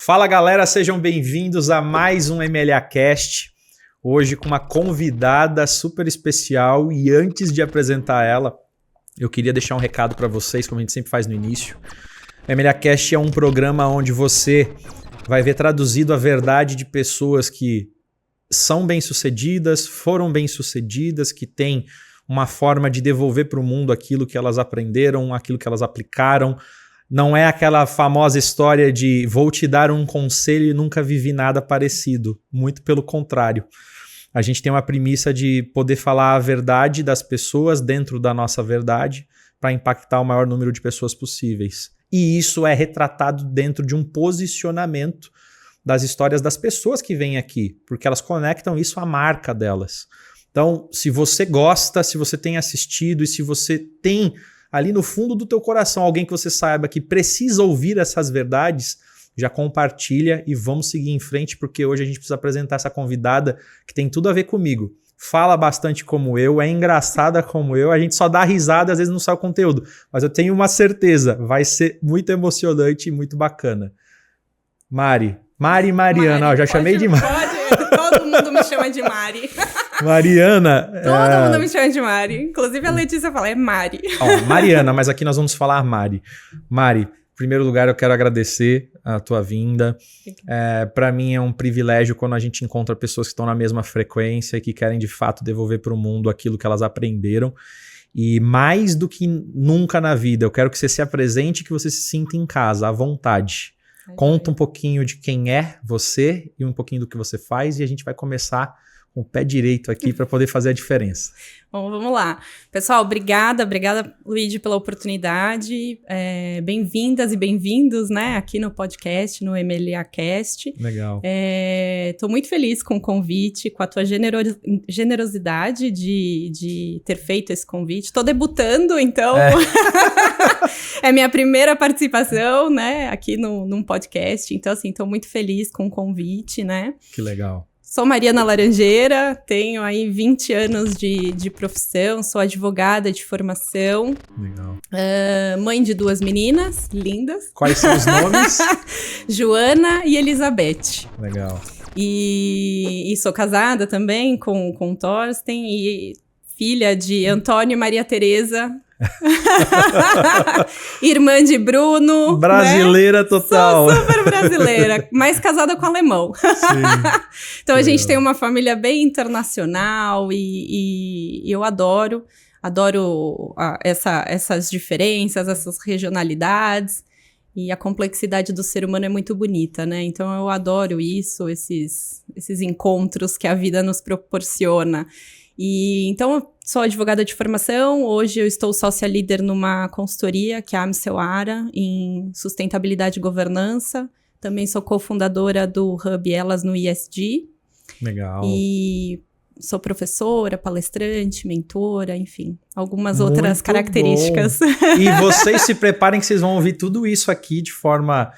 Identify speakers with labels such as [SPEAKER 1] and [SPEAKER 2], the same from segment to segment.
[SPEAKER 1] Fala galera, sejam bem-vindos a mais um MLAcast. Hoje com uma convidada super especial e antes de apresentar ela, eu queria deixar um recado para vocês, como a gente sempre faz no início. O MLAcast é um programa onde você vai ver traduzido a verdade de pessoas que são bem-sucedidas, foram bem-sucedidas, que têm uma forma de devolver para o mundo aquilo que elas aprenderam, aquilo que elas aplicaram. Não é aquela famosa história de vou te dar um conselho e nunca vivi nada parecido. Muito pelo contrário. A gente tem uma premissa de poder falar a verdade das pessoas dentro da nossa verdade para impactar o maior número de pessoas possíveis. E isso é retratado dentro de um posicionamento das histórias das pessoas que vêm aqui, porque elas conectam isso à marca delas. Então, se você gosta, se você tem assistido e se você tem ali no fundo do teu coração alguém que você saiba que precisa ouvir essas verdades, já compartilha e vamos seguir em frente, porque hoje a gente precisa apresentar essa convidada que tem tudo a ver comigo. Fala bastante como eu, é engraçada como eu, a gente só dá risada, às vezes não sai o conteúdo, mas eu tenho uma certeza, vai ser muito emocionante e muito bacana. Mariana, ó, já chamei de Mari.
[SPEAKER 2] Pode, todo mundo me chama de Mari.
[SPEAKER 1] Mariana.
[SPEAKER 2] Todo mundo me chama de Mari. Inclusive a Letícia fala, é Mari.
[SPEAKER 1] Ó, Mariana, mas aqui nós vamos falar Mari. Mari, em primeiro lugar eu quero agradecer a tua vinda. Para mim é um privilégio quando a gente encontra pessoas que estão na mesma frequência e que querem de fato devolver para o mundo aquilo que elas aprenderam. E mais do que nunca na vida, eu quero que você se apresente e que você se sinta em casa, à vontade. Conta um pouquinho de quem é você e um pouquinho do que você faz e a gente vai começar com o pé direito aqui para poder fazer a diferença.
[SPEAKER 2] Bom, vamos lá. Pessoal, obrigada, Luigi, pela oportunidade. Bem-vindas e bem-vindos, né, aqui no podcast, no MLAcast.
[SPEAKER 1] Legal.
[SPEAKER 2] Tô muito feliz com o convite, com a tua generosidade de ter feito esse convite. Tô debutando, então é minha primeira participação, né, aqui num podcast. Então, assim, tô muito feliz com o convite, né.
[SPEAKER 1] Que legal.
[SPEAKER 2] Sou Mariana Laranjeira, tenho aí 20 anos de profissão, sou advogada de formação.
[SPEAKER 1] Legal.
[SPEAKER 2] Mãe de 2 meninas lindas.
[SPEAKER 1] Quais são os nomes?
[SPEAKER 2] Joana e Elizabeth.
[SPEAKER 1] Legal.
[SPEAKER 2] E sou casada também com o Thorsten e filha de Antônio e Maria Tereza. Irmã de Bruno.
[SPEAKER 1] Brasileira, né? Total.
[SPEAKER 2] Sou super brasileira, mas casada com alemão.
[SPEAKER 1] Sim.
[SPEAKER 2] Então a gente tem uma família bem internacional e eu adoro essas diferenças, essas regionalidades, e a complexidade do ser humano é muito bonita, né? Então eu adoro isso, esses encontros que a vida nos proporciona. E então eu sou advogada de formação, hoje eu estou sócia líder numa consultoria que é a Amsel Ara, em sustentabilidade e governança. Também sou cofundadora do Hub Elas no ESG.
[SPEAKER 1] Legal.
[SPEAKER 2] E sou professora, palestrante, mentora, enfim, algumas
[SPEAKER 1] Muito
[SPEAKER 2] outras características.
[SPEAKER 1] Bom. E vocês se preparem que vocês vão ouvir tudo isso aqui de forma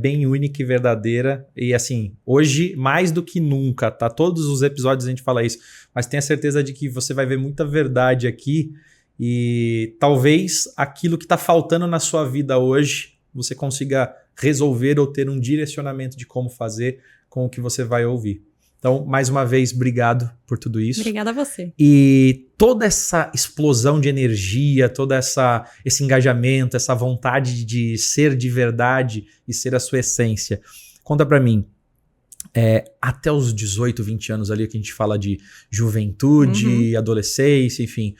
[SPEAKER 1] bem única e verdadeira. E assim, hoje, mais do que nunca, tá? Todos os episódios a gente fala isso, mas tenha certeza de que você vai ver muita verdade aqui e talvez aquilo que tá faltando na sua vida hoje, você consiga resolver ou ter um direcionamento de como fazer com o que você vai ouvir. Então, mais uma vez, obrigado por tudo isso.
[SPEAKER 2] Obrigada a você.
[SPEAKER 1] E toda essa explosão de energia, todo esse engajamento, essa vontade de ser de verdade e ser a sua essência. Conta pra mim, até os 18, 20 anos ali que a gente fala de juventude, adolescência, enfim.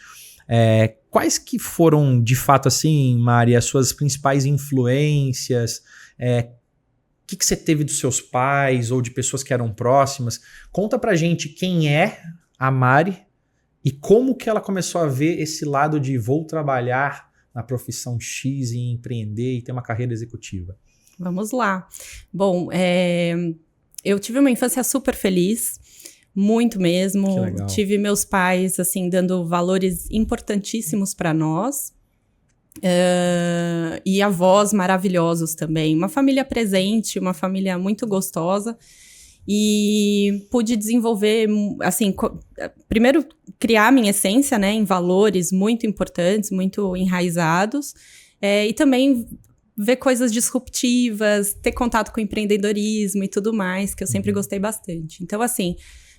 [SPEAKER 1] Quais que foram, de fato, assim, Mari, as suas principais influências? O que você teve dos seus pais ou de pessoas que eram próximas? Conta pra gente quem é a Mari e como que ela começou a ver esse lado de vou trabalhar na profissão X e empreender e ter uma carreira executiva.
[SPEAKER 2] Vamos lá. Bom, eu tive uma infância super feliz, muito mesmo.
[SPEAKER 1] Que legal.
[SPEAKER 2] Tive meus pais, assim, dando valores importantíssimos para nós. E avós maravilhosos também, uma família presente, uma família muito gostosa, e pude desenvolver, assim, primeiro criar minha essência, né, em valores muito importantes, muito enraizados, e também ver coisas disruptivas, ter contato com empreendedorismo e tudo mais, que eu sempre gostei bastante. Então, assim,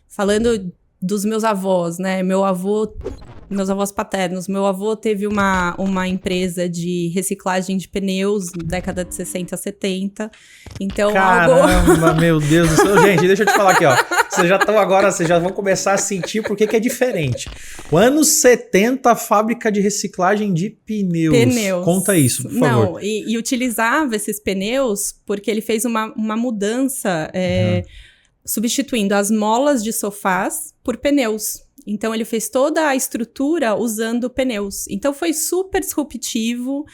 [SPEAKER 2] falando dos meus avós, né? Meus avós paternos. Meu avô teve uma empresa de reciclagem de pneus na década de 60, 70. Então,
[SPEAKER 1] caramba, meu Deus do céu. Gente, deixa eu te falar aqui, ó. Vocês já vão começar a sentir porque que é diferente. O anos 70, fábrica de reciclagem de pneus. Conta isso, por favor.
[SPEAKER 2] Não, e utilizava esses pneus porque ele fez uma mudança... substituindo as molas de sofás por pneus. Então, ele fez toda a estrutura usando pneus. Então, foi super disruptivo.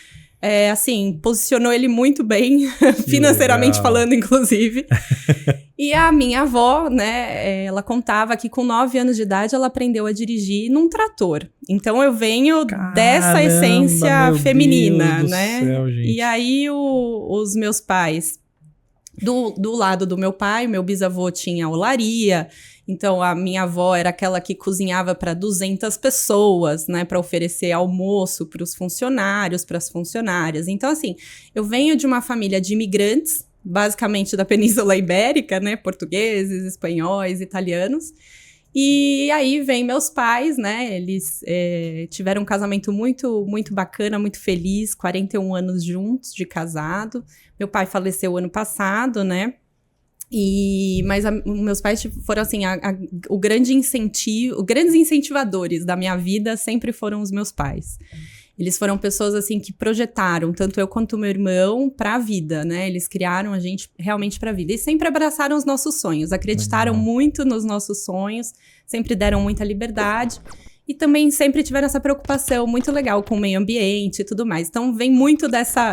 [SPEAKER 2] Assim, posicionou ele muito bem, financeiramente falando, inclusive. E a minha avó, né, ela contava que com 9 anos de idade, ela aprendeu a dirigir num trator. Então, eu venho dessa essência feminina, né?
[SPEAKER 1] Céu, gente.
[SPEAKER 2] E aí, os meus pais... Do lado do meu pai, meu bisavô tinha olaria, então a minha avó era aquela que cozinhava para 200 pessoas, né, para oferecer almoço para os funcionários, para as funcionárias. Então, assim, eu venho de uma família de imigrantes, basicamente da Península Ibérica, né, portugueses, espanhóis, italianos. E aí vem meus pais, né, eles tiveram um casamento muito, muito bacana, muito feliz, 41 anos juntos de casado. Meu pai faleceu ano passado, né, mas meus pais foram, assim, os grandes incentivadores da minha vida sempre foram os meus pais. Eles foram pessoas, assim, que projetaram, tanto eu quanto o meu irmão, para a vida, né? Eles criaram a gente realmente para a vida. E sempre abraçaram os nossos sonhos, acreditaram muito nos nossos sonhos, sempre deram muita liberdade. E também sempre tiveram essa preocupação muito legal com o meio ambiente e tudo mais. Então, vem muito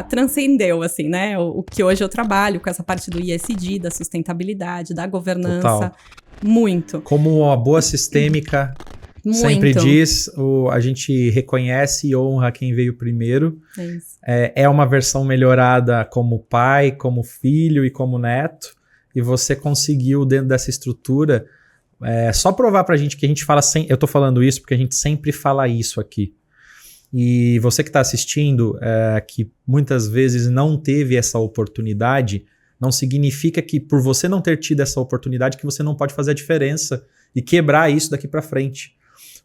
[SPEAKER 2] transcendeu, assim, né? O que hoje eu trabalho, com essa parte do ESG, da sustentabilidade, da governança. Total. Muito.
[SPEAKER 1] Como uma boa sistêmica...
[SPEAKER 2] Muito.
[SPEAKER 1] Sempre diz, a gente reconhece e honra quem veio primeiro. É uma versão melhorada como pai, como filho e como neto. E você conseguiu, dentro dessa estrutura, só provar pra gente que a gente fala... Eu tô falando isso porque a gente sempre fala isso aqui. E você que está assistindo, que muitas vezes não teve essa oportunidade, não significa que por você não ter tido essa oportunidade que você não pode fazer a diferença e quebrar isso daqui pra frente.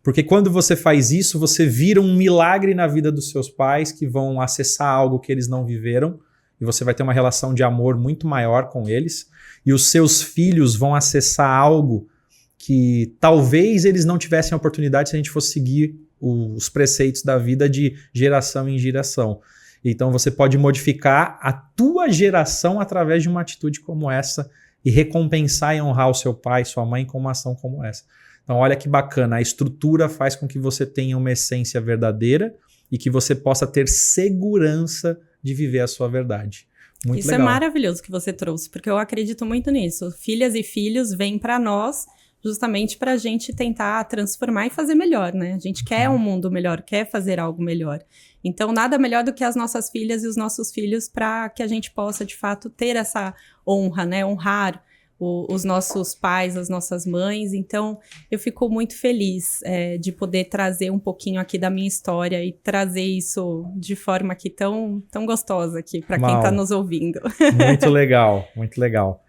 [SPEAKER 1] Porque quando você faz isso, você vira um milagre na vida dos seus pais que vão acessar algo que eles não viveram e você vai ter uma relação de amor muito maior com eles. E os seus filhos vão acessar algo que talvez eles não tivessem a oportunidade se a gente fosse seguir os preceitos da vida de geração em geração. Então você pode modificar a tua geração através de uma atitude como essa e recompensar e honrar o seu pai e sua mãe com uma ação como essa. Então, olha que bacana, a estrutura faz com que você tenha uma essência verdadeira e que você possa ter segurança de viver a sua verdade. Muito
[SPEAKER 2] Isso
[SPEAKER 1] legal.
[SPEAKER 2] É maravilhoso que você trouxe, porque eu acredito muito nisso. Filhas e filhos vêm para nós justamente para a gente tentar transformar e fazer melhor, né? A gente quer um mundo melhor, quer fazer algo melhor. Então, nada melhor do que as nossas filhas e os nossos filhos para que a gente possa, de fato, ter essa honra, né? Honrar os nossos pais, as nossas mães. Então, eu fico muito feliz de poder trazer um pouquinho aqui da minha história e trazer isso de forma aqui tão gostosa aqui para quem está nos ouvindo.
[SPEAKER 1] Muito legal, muito legal.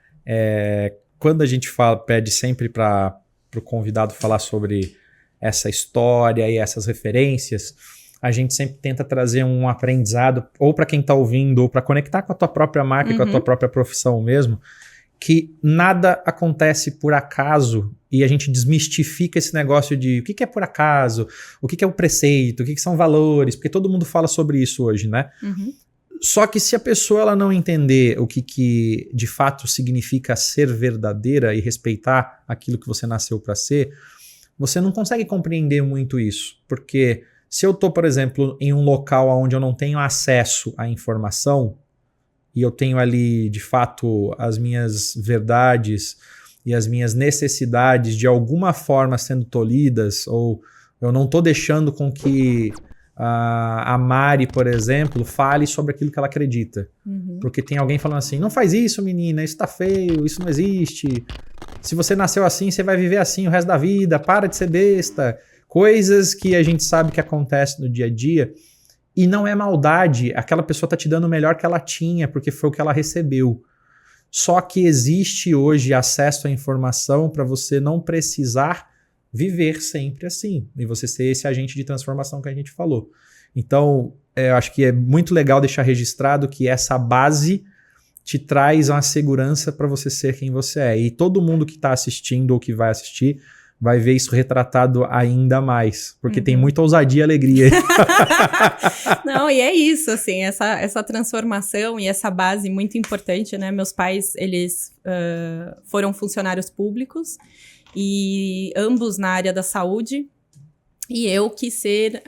[SPEAKER 1] Quando a gente pede sempre para o convidado falar sobre essa história e essas referências, a gente sempre tenta trazer um aprendizado, ou para quem está ouvindo, ou para conectar com a tua própria marca e com a tua própria profissão mesmo, que nada acontece por acaso e a gente desmistifica esse negócio de o que é por acaso, o que é o preceito, o que são valores, porque todo mundo fala sobre isso hoje, né? Só que se a pessoa ela não entender o que de fato significa ser verdadeira e respeitar aquilo que você nasceu para ser, você não consegue compreender muito isso. Porque se eu estou, por exemplo, em um local onde eu não tenho acesso à informação, e eu tenho ali, de fato, as minhas verdades e as minhas necessidades de alguma forma sendo tolhidas, ou eu não estou deixando com que a Mari, por exemplo, fale sobre aquilo que ela acredita. Porque tem alguém falando assim, não faz isso, menina, isso tá feio, isso não existe. Se você nasceu assim, você vai viver assim o resto da vida, para de ser besta. Coisas que a gente sabe que acontecem no dia a dia. E não é maldade, aquela pessoa tá te dando o melhor que ela tinha, porque foi o que ela recebeu. Só que existe hoje acesso à informação para você não precisar viver sempre assim, e você ser esse agente de transformação que a gente falou. Então, eu acho que é muito legal deixar registrado que essa base te traz uma segurança para você ser quem você é. E todo mundo que está assistindo ou que vai assistir vai ver isso retratado ainda mais, porque tem muita ousadia e alegria.
[SPEAKER 2] Não, e é isso, assim, essa transformação e essa base muito importante, né? Meus pais, eles foram funcionários públicos, e ambos na área da saúde, e eu quis ir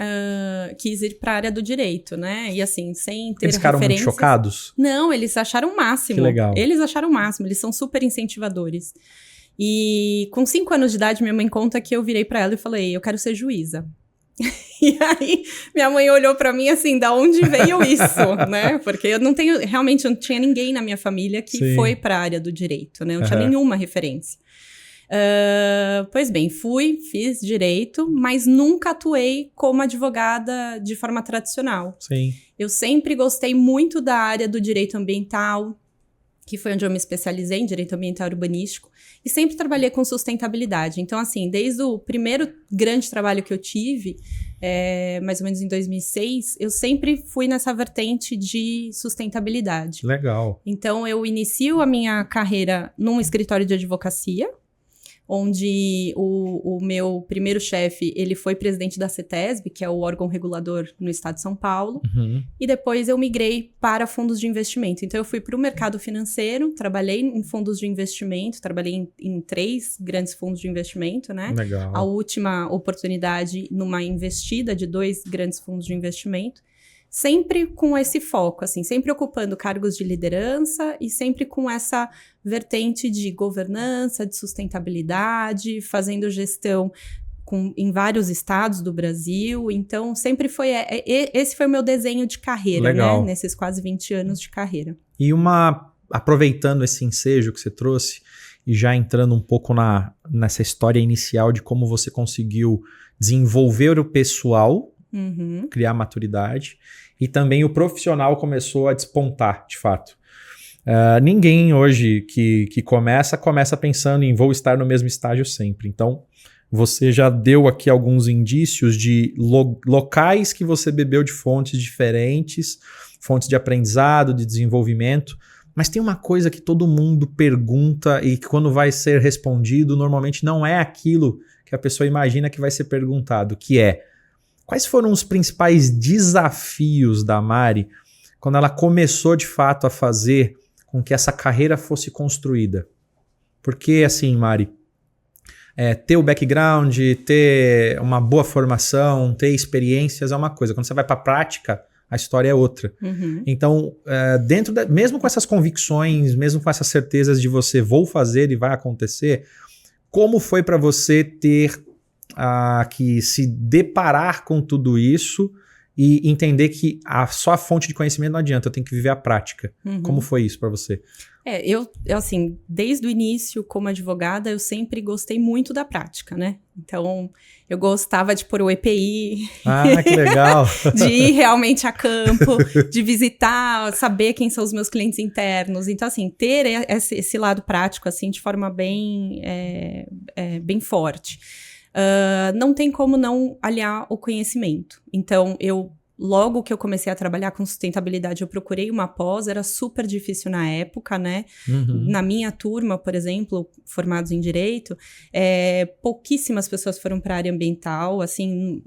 [SPEAKER 2] para a área do direito, né? E assim, sem ter
[SPEAKER 1] Eles ficaram muito chocados?
[SPEAKER 2] Não, eles acharam o máximo.
[SPEAKER 1] Que legal.
[SPEAKER 2] Eles acharam o máximo, eles são super incentivadores. E com 5 anos de idade, minha mãe conta que eu virei pra ela e falei, eu quero ser juíza. E aí, minha mãe olhou pra mim assim, da onde veio isso, né? Porque eu realmente não tinha ninguém na minha família que foi pra área do direito, né? Eu não tinha nenhuma referência. Pois bem, fiz direito, mas nunca atuei como advogada de forma tradicional.
[SPEAKER 1] Sim.
[SPEAKER 2] Eu sempre gostei muito da área do direito ambiental, que foi onde eu me especializei em direito ambiental urbanístico, e sempre trabalhei com sustentabilidade. Então, assim, desde o primeiro grande trabalho que eu tive, mais ou menos em 2006, eu sempre fui nessa vertente de sustentabilidade.
[SPEAKER 1] Legal.
[SPEAKER 2] Então, eu inicio a minha carreira num escritório de advocacia, onde o meu primeiro chefe, ele foi presidente da CETESB, que é o órgão regulador no estado de São Paulo, e depois eu migrei para fundos de investimento. Então, eu fui para o mercado financeiro, trabalhei em fundos de investimento, trabalhei em 3 grandes fundos de investimento, né?
[SPEAKER 1] Legal.
[SPEAKER 2] A última oportunidade numa investida de 2 grandes fundos de investimento, sempre com esse foco, assim, sempre ocupando cargos de liderança e sempre com essa vertente de governança, de sustentabilidade, fazendo gestão em vários estados do Brasil. Então, sempre foi... esse foi o meu desenho de carreira,
[SPEAKER 1] Legal.
[SPEAKER 2] né? Nesses quase 20 anos de carreira.
[SPEAKER 1] E aproveitando esse ensejo que você trouxe, e já entrando um pouco nessa história inicial de como você conseguiu desenvolver o pessoal, criar maturidade, e também o profissional começou a despontar, de fato. Ninguém hoje que começa pensando em vou estar no mesmo estágio sempre. Então, você já deu aqui alguns indícios de locais que você bebeu de fontes diferentes, fontes de aprendizado, de desenvolvimento, mas tem uma coisa que todo mundo pergunta e que quando vai ser respondido, normalmente não é aquilo que a pessoa imagina que vai ser perguntado, que é: quais foram os principais desafios da Mari quando ela começou de fato a fazer com que essa carreira fosse construída? Porque assim, Mari, ter o background, ter uma boa formação, ter experiências é uma coisa. Quando você vai para a prática, a história é outra. Então, mesmo com essas convicções, mesmo com essas certezas de você vou fazer e vai acontecer, como foi para você ter que se deparar com tudo isso e entender que só a fonte de conhecimento não adianta, eu tenho que viver a prática? Como foi isso para você?
[SPEAKER 2] Eu, assim, desde o início, como advogada, eu sempre gostei muito da prática, né? Então, eu gostava de pôr o EPI.
[SPEAKER 1] Que legal!
[SPEAKER 2] De ir realmente a campo, de visitar, saber quem são os meus clientes internos. Então, assim, ter esse lado prático, assim, de forma bem forte. Não tem como não aliar o conhecimento. Então, logo que eu comecei a trabalhar com sustentabilidade, eu procurei uma pós, era super difícil na época, né? Na minha turma, por exemplo, formados em Direito, pouquíssimas pessoas foram para a área ambiental, assim,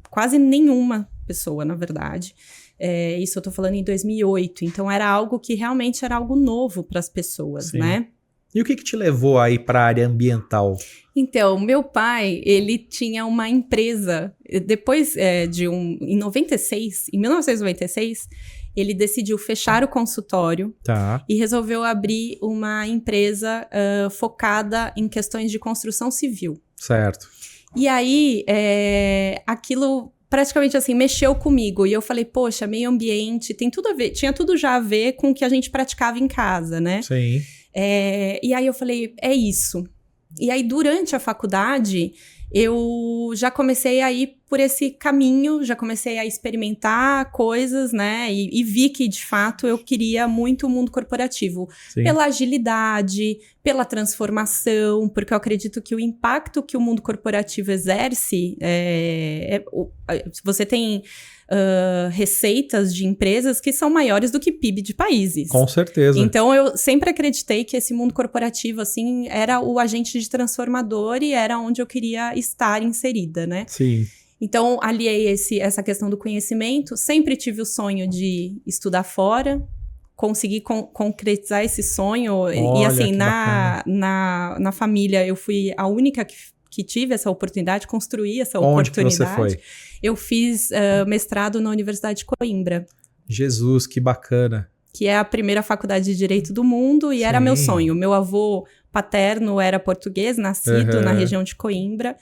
[SPEAKER 2] quase nenhuma pessoa, na verdade. Isso eu tô falando em 2008, então era algo que realmente era algo novo para as pessoas,
[SPEAKER 1] Sim.
[SPEAKER 2] né?
[SPEAKER 1] E o que te levou aí para a área ambiental?
[SPEAKER 2] Então, meu pai, ele tinha uma empresa, depois em 1996, ele decidiu fechar o consultório e resolveu abrir uma empresa focada em questões de construção civil.
[SPEAKER 1] Certo.
[SPEAKER 2] E aí, aquilo praticamente assim, mexeu comigo, e eu falei, poxa, meio ambiente, tem tudo a ver, tinha tudo já a ver com o que a gente praticava em casa, né?
[SPEAKER 1] Sim.
[SPEAKER 2] E aí eu falei, é isso. E aí, durante a faculdade, eu já comecei a ir por esse caminho, já comecei a experimentar coisas, né? E vi que, de fato, eu queria muito o mundo corporativo.
[SPEAKER 1] Sim.
[SPEAKER 2] Pela agilidade, pela transformação, porque eu acredito que o impacto que o mundo corporativo exerce, você tem receitas de empresas que são maiores do que PIB de países.
[SPEAKER 1] Com certeza.
[SPEAKER 2] Então, eu sempre acreditei que esse mundo corporativo, assim, era o agente de transformador e era onde eu queria estar inserida, né?
[SPEAKER 1] Sim.
[SPEAKER 2] Então, aliei essa questão do conhecimento, sempre tive o sonho de estudar fora, consegui concretizar esse sonho.
[SPEAKER 1] Olha,
[SPEAKER 2] e assim,
[SPEAKER 1] na
[SPEAKER 2] família, eu fui a única que tive essa oportunidade, construí essa
[SPEAKER 1] Onde
[SPEAKER 2] oportunidade.
[SPEAKER 1] Que você foi?
[SPEAKER 2] Eu fiz mestrado na Universidade de Coimbra.
[SPEAKER 1] Jesus, que bacana.
[SPEAKER 2] Que é a primeira faculdade de direito do mundo e era meu sonho. Meu avô paterno era português, nascido na região de Coimbra.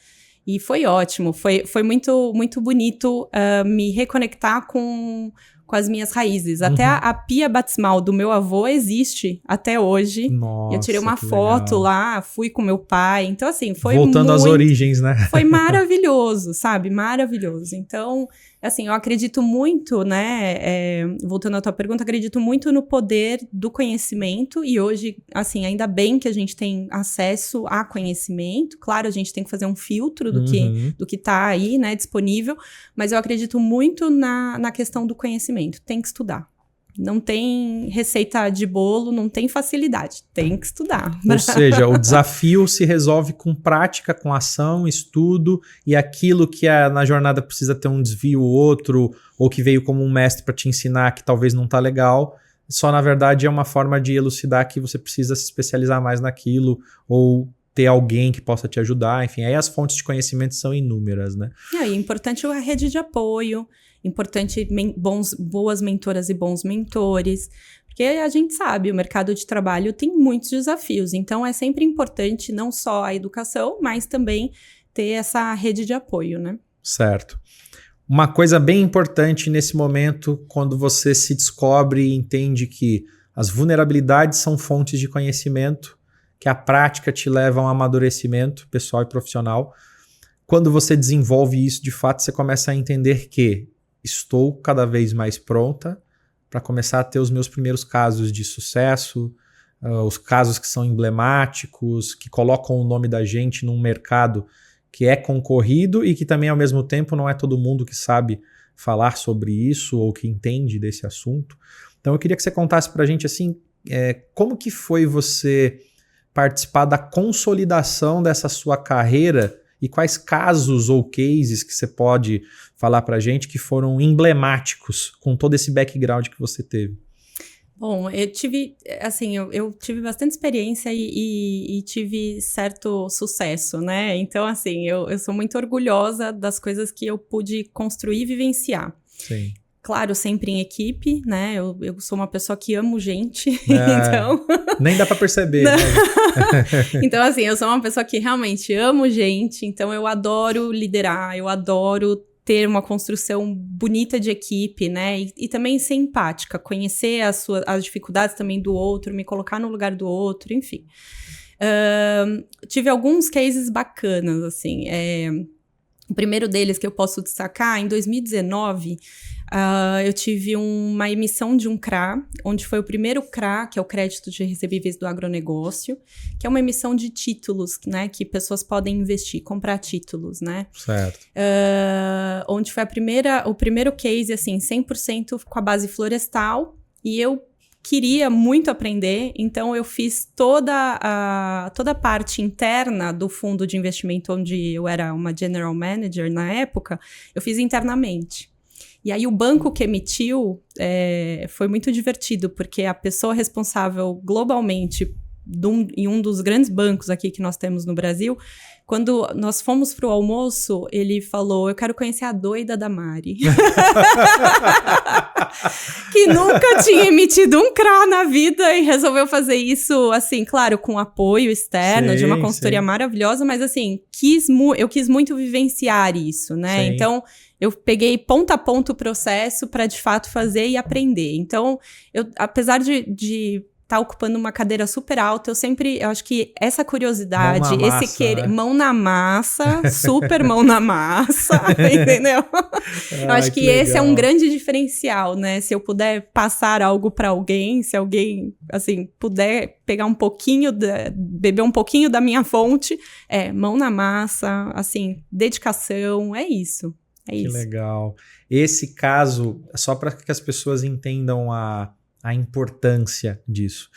[SPEAKER 2] E foi ótimo, foi muito, muito bonito me reconectar com as minhas raízes. Até a pia batismal do meu avô existe até hoje.
[SPEAKER 1] Nossa,
[SPEAKER 2] eu tirei uma foto lá, fui com meu pai. Então, assim, foi
[SPEAKER 1] voltando às origens, né?
[SPEAKER 2] Foi maravilhoso, sabe? Maravilhoso. Então, assim, eu acredito muito, né? Voltando à tua pergunta, acredito muito no poder do conhecimento. E hoje, assim, ainda bem que a gente tem acesso a conhecimento. Claro, a gente tem que fazer um filtro do que tá aí, né? Disponível. Mas eu acredito muito na questão do conhecimento. Tem que estudar. Não tem receita de bolo, não tem facilidade. Tem que estudar.
[SPEAKER 1] Ou seja, o desafio se resolve com prática, com ação, estudo, e aquilo que na jornada precisa ter um desvio ou outro, ou que veio como um mestre para te ensinar que talvez não tá legal, só na verdade é uma forma de elucidar que você precisa se especializar mais naquilo, ou ter alguém que possa te ajudar, enfim, aí as fontes de conhecimento são inúmeras, né?
[SPEAKER 2] E é importante a rede de apoio, importante boas mentoras e bons mentores, porque a gente sabe, o mercado de trabalho tem muitos desafios, então é sempre importante não só a educação, mas também ter essa rede de apoio, né?
[SPEAKER 1] Certo. Uma coisa bem importante nesse momento, quando você se descobre e entende que as vulnerabilidades são fontes de conhecimento, que a prática te leva a um amadurecimento pessoal e profissional, quando você desenvolve isso, de fato, você começa a entender que estou cada vez mais pronta para começar a ter os meus primeiros casos de sucesso, os casos que são emblemáticos, que colocam o nome da gente num mercado que é concorrido e que também, ao mesmo tempo, não é todo mundo que sabe falar sobre isso ou que entende desse assunto. Então, eu queria que você contasse para a gente, assim, como que foi você participar da consolidação dessa sua carreira e quais casos ou cases que você pode falar pra gente que foram emblemáticos com todo esse background que você teve?
[SPEAKER 2] Bom, eu tive bastante experiência e tive certo sucesso, né? Então, assim, eu sou muito orgulhosa das coisas que eu pude construir e vivenciar.
[SPEAKER 1] Sim.
[SPEAKER 2] Claro, sempre em equipe, né? Eu sou uma pessoa que amo gente, então...
[SPEAKER 1] Nem dá pra perceber, né?
[SPEAKER 2] Então, assim, eu sou uma pessoa que realmente amo gente, então eu adoro liderar, eu adoro ter uma construção bonita de equipe, né? E também ser empática, conhecer as dificuldades também do outro, me colocar no lugar do outro, enfim. Tive alguns cases bacanas, assim. O primeiro deles que eu posso destacar, em 2019, eu tive uma emissão de um CRA, onde foi o primeiro CRA, que é o Crédito de Recebíveis do Agronegócio, que é uma emissão de títulos, né, que pessoas podem investir, comprar títulos, né?
[SPEAKER 1] Certo.
[SPEAKER 2] Onde foi o primeiro case, assim, 100% com a base florestal, e eu queria muito aprender, então eu fiz toda a parte interna do fundo de investimento, onde eu era uma general manager na época, eu fiz internamente. E aí o banco que emitiu foi muito divertido, porque a pessoa responsável globalmente em um dos grandes bancos aqui que nós temos no Brasil, quando nós fomos pro almoço, ele falou, eu quero conhecer a doida da Mari. Que nunca tinha emitido um CRA na vida e resolveu fazer isso, assim, claro, com apoio externo de uma consultoria maravilhosa, mas assim, eu quis muito vivenciar isso, né? Sim. Então, eu peguei ponto a ponto o processo para de fato fazer e aprender. Então, apesar de tá ocupando uma cadeira super alta, eu acho que essa curiosidade,
[SPEAKER 1] Mão na massa,
[SPEAKER 2] esse querer,
[SPEAKER 1] né?
[SPEAKER 2] mão na massa, super mão na massa, entendeu? Eu acho que esse é um grande diferencial, né? Se eu puder passar algo para alguém, se alguém, assim, puder pegar um pouquinho, beber um pouquinho da minha fonte, mão na massa, assim, dedicação, é isso.
[SPEAKER 1] Que legal. Esse caso, só para que as pessoas entendam a importância disso.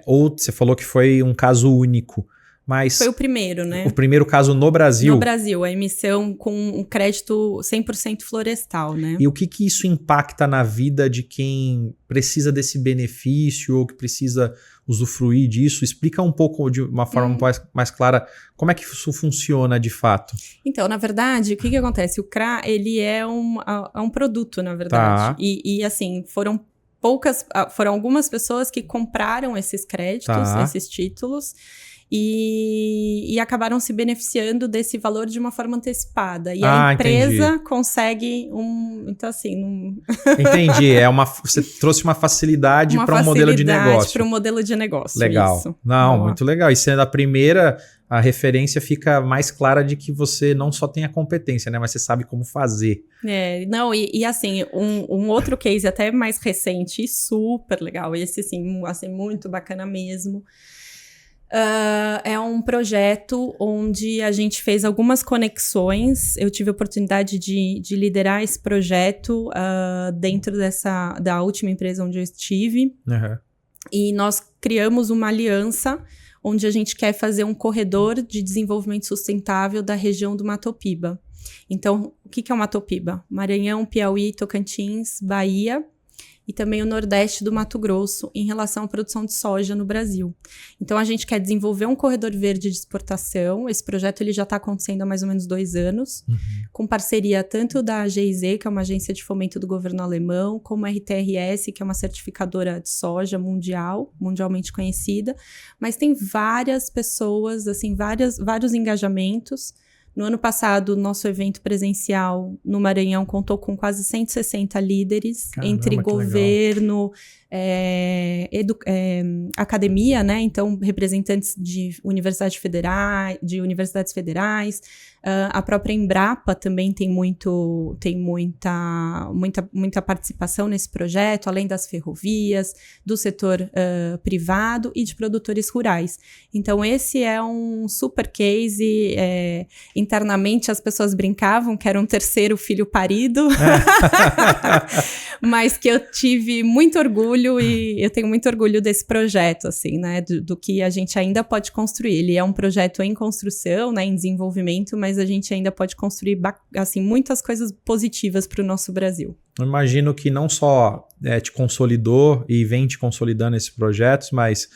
[SPEAKER 1] Ou você falou que foi um caso único, mas...
[SPEAKER 2] Foi o primeiro, né?
[SPEAKER 1] O primeiro caso no Brasil.
[SPEAKER 2] No Brasil, a emissão com um crédito 100% florestal, né?
[SPEAKER 1] E o que isso impacta na vida de quem precisa desse benefício ou que precisa usufruir disso? Explica um pouco, de uma forma mais clara, como é que isso funciona de fato.
[SPEAKER 2] Então, na verdade, o que acontece? O CRA, ele é um produto, na verdade.
[SPEAKER 1] Tá.
[SPEAKER 2] E assim, foram algumas pessoas que compraram esses créditos, esses títulos, e acabaram se beneficiando desse valor de uma forma antecipada. E a empresa consegue então assim...
[SPEAKER 1] Entendi, você trouxe uma facilidade para um modelo de negócio.
[SPEAKER 2] Para um modelo de negócio,
[SPEAKER 1] legal.
[SPEAKER 2] Isso.
[SPEAKER 1] Não, muito legal. E sendo a primeira, a referência fica mais clara de que você não só tem a competência, né, mas você sabe como fazer.
[SPEAKER 2] E assim, um outro case até mais recente e super legal, esse sim, assim, muito bacana mesmo. É um projeto onde a gente fez algumas conexões. Eu tive a oportunidade de liderar esse projeto dentro da última empresa onde eu estive.
[SPEAKER 1] Uhum.
[SPEAKER 2] E nós criamos uma aliança onde a gente quer fazer um corredor de desenvolvimento sustentável da região do Matopiba. Então, o que é o Matopiba? Maranhão, Piauí, Tocantins, Bahia e também o Nordeste do Mato Grosso em relação à produção de soja no Brasil. Então, a gente quer desenvolver um corredor verde de exportação. Esse projeto ele já está acontecendo há mais ou menos 2 anos, com parceria tanto da GIZ, que é uma agência de fomento do governo alemão, como a RTRS, que é uma certificadora de soja mundialmente conhecida. Mas tem várias pessoas, assim, vários engajamentos. No ano passado, nosso evento presencial no Maranhão contou com quase 160 líderes. Caramba, entre governo, academia, né? Então, representantes de universidades federais, a própria Embrapa também tem muita participação nesse projeto, além das ferrovias, do setor privado e de produtores rurais. Então, esse é um super case. Internamente, as pessoas brincavam que era um terceiro filho parido, mas que eu tive muito orgulho e eu tenho muito orgulho desse projeto, assim, né, do que a gente ainda pode construir. Ele é um projeto em construção, né, em desenvolvimento, mas a gente ainda pode construir, assim, muitas coisas positivas para o nosso Brasil.
[SPEAKER 1] Eu imagino que não só te consolidou e vem te consolidando esses projetos, mas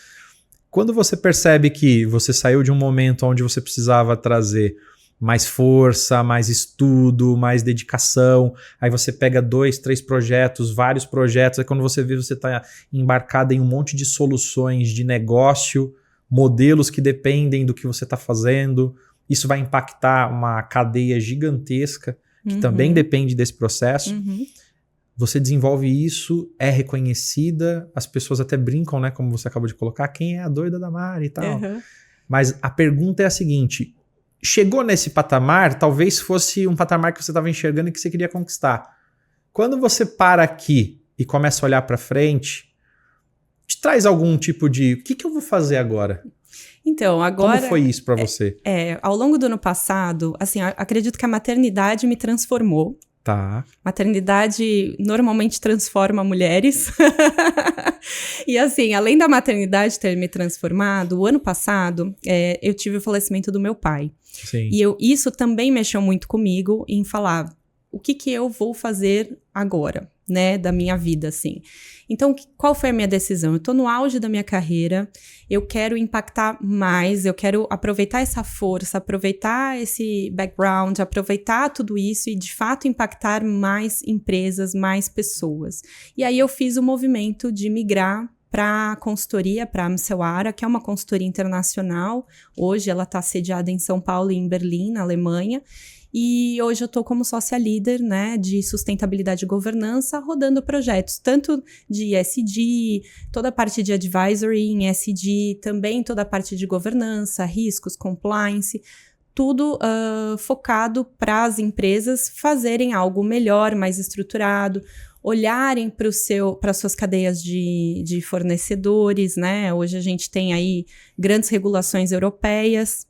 [SPEAKER 1] quando você percebe que você saiu de um momento onde você precisava trazer mais força, mais estudo, mais dedicação, aí você pega 2, 3 projetos, vários projetos, aí quando você vê, você está embarcado em um monte de soluções de negócio, modelos que dependem do que você está fazendo, isso vai impactar uma cadeia gigantesca, que também depende desse processo. Você desenvolve isso, é reconhecida, as pessoas até brincam, né, como você acabou de colocar, quem é a doida da Mari e tal. Mas a pergunta é a seguinte: chegou nesse patamar, talvez fosse um patamar que você estava enxergando e que você queria conquistar. Quando você para aqui e começa a olhar para frente, te traz algum tipo de... O que eu vou fazer agora?
[SPEAKER 2] Então, agora...
[SPEAKER 1] Como foi isso para você?
[SPEAKER 2] Ao longo do ano passado, assim, acredito que a maternidade me transformou.
[SPEAKER 1] Tá.
[SPEAKER 2] Maternidade normalmente transforma mulheres. E assim, além da maternidade ter me transformado, o ano passado eu tive o falecimento do meu pai.
[SPEAKER 1] Sim.
[SPEAKER 2] E isso também mexeu muito comigo em falar o que eu vou fazer agora, né, da minha vida, assim. Então, qual foi a minha decisão? Eu tô no auge da minha carreira, eu quero impactar mais, eu quero aproveitar essa força, aproveitar esse background, aproveitar tudo isso e, de fato, impactar mais empresas, mais pessoas. E aí eu fiz o movimento de migrar para a consultoria, para a Mseuara, que é uma consultoria internacional. Hoje ela está sediada em São Paulo e em Berlim, na Alemanha. E hoje eu estou como sócia líder, né, de sustentabilidade e governança, rodando projetos, tanto de ESG, toda a parte de advisory em ESG, também toda a parte de governança, riscos, compliance, tudo focado para as empresas fazerem algo melhor, mais estruturado, olharem para as suas cadeias de fornecedores, né? Hoje a gente tem aí grandes regulações europeias,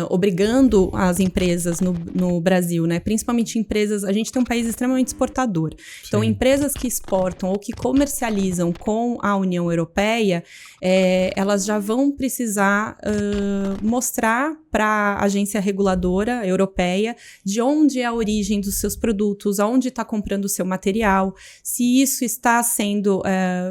[SPEAKER 2] obrigando as empresas no Brasil, né? Principalmente empresas, a gente tem um país extremamente exportador. Então, empresas que exportam ou que comercializam com a União Europeia, elas já vão precisar mostrar para a agência reguladora europeia de onde é a origem dos seus produtos, aonde está comprando o seu material, se isso está sendo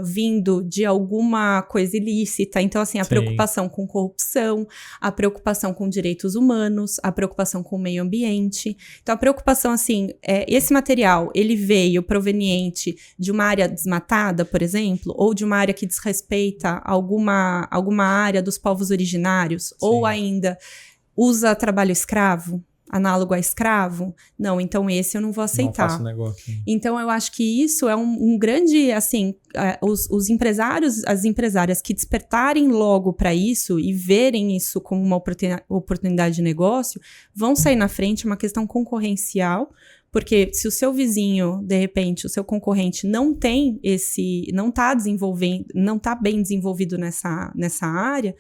[SPEAKER 2] vindo de alguma coisa ilícita. Então, assim, a preocupação com corrupção, a preocupação com direitos humanos, a preocupação com o meio ambiente. Então, a preocupação, assim, esse material, ele veio proveniente de uma área desmatada, por exemplo, ou de uma área que desrespeita alguma área dos povos originários, ou ainda usa trabalho escravo, análogo a escravo? Não, então esse eu não vou aceitar.
[SPEAKER 1] Não faço negócio.
[SPEAKER 2] Então, eu acho que isso é um grande, assim, os empresários, as empresárias que despertarem logo para isso e verem isso como uma oportunidade de negócio, vão sair na frente, é uma questão concorrencial, porque se o seu vizinho, de repente, o seu concorrente não tem não está bem desenvolvido nessa área,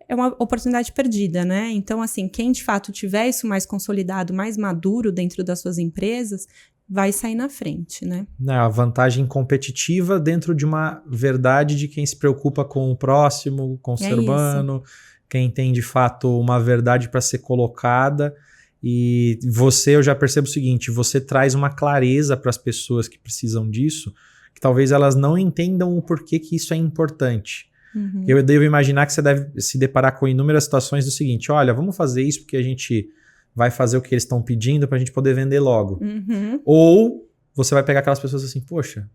[SPEAKER 2] é uma oportunidade perdida, né? Então, assim, quem de fato tiver isso mais consolidado, mais maduro dentro das suas empresas, vai sair na frente, né?
[SPEAKER 1] A vantagem competitiva dentro de uma verdade de quem se preocupa com o próximo, com o ser humano, quem tem de fato uma verdade para ser colocada. E você, eu já percebo o seguinte, você traz uma clareza para as pessoas que precisam disso, que talvez elas não entendam o porquê que isso é importante. Uhum. Eu devo imaginar que você deve se deparar com inúmeras situações do seguinte, olha, vamos fazer isso porque a gente vai fazer o que eles estão pedindo para a gente poder vender logo.
[SPEAKER 2] Uhum.
[SPEAKER 1] Ou você vai pegar aquelas pessoas assim, poxa,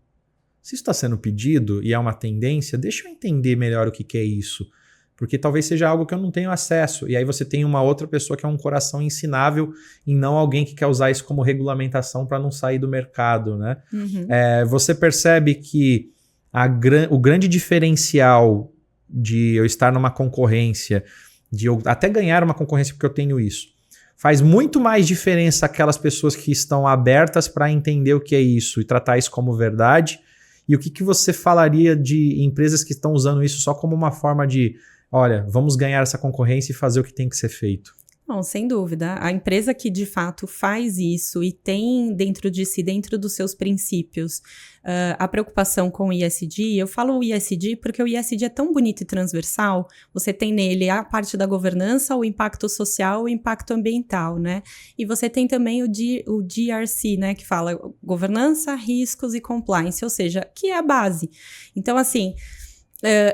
[SPEAKER 1] se isso está sendo pedido e é uma tendência, deixa eu entender melhor o que é isso. Porque talvez seja algo que eu não tenho acesso. E aí você tem uma outra pessoa que é um coração ensinável e não alguém que quer usar isso como regulamentação para não sair do mercado, né?
[SPEAKER 2] Uhum.
[SPEAKER 1] Você percebe que o grande diferencial de eu estar numa concorrência, de eu até ganhar uma concorrência porque eu tenho isso, faz muito mais diferença aquelas pessoas que estão abertas para entender o que é isso e tratar isso como verdade. E o que você falaria de empresas que estão usando isso só como uma forma de, olha, vamos ganhar essa concorrência e fazer o que tem que ser feito?
[SPEAKER 2] Bom, sem dúvida. A empresa que de fato faz isso e tem dentro de si, dentro dos seus princípios, a preocupação com o ESG, eu falo o ESG porque o ESG é tão bonito e transversal, você tem nele a parte da governança, o impacto social, o impacto ambiental, né? E você tem também o GRC, né, que fala governança, riscos e compliance, ou seja, que é a base. Então, assim,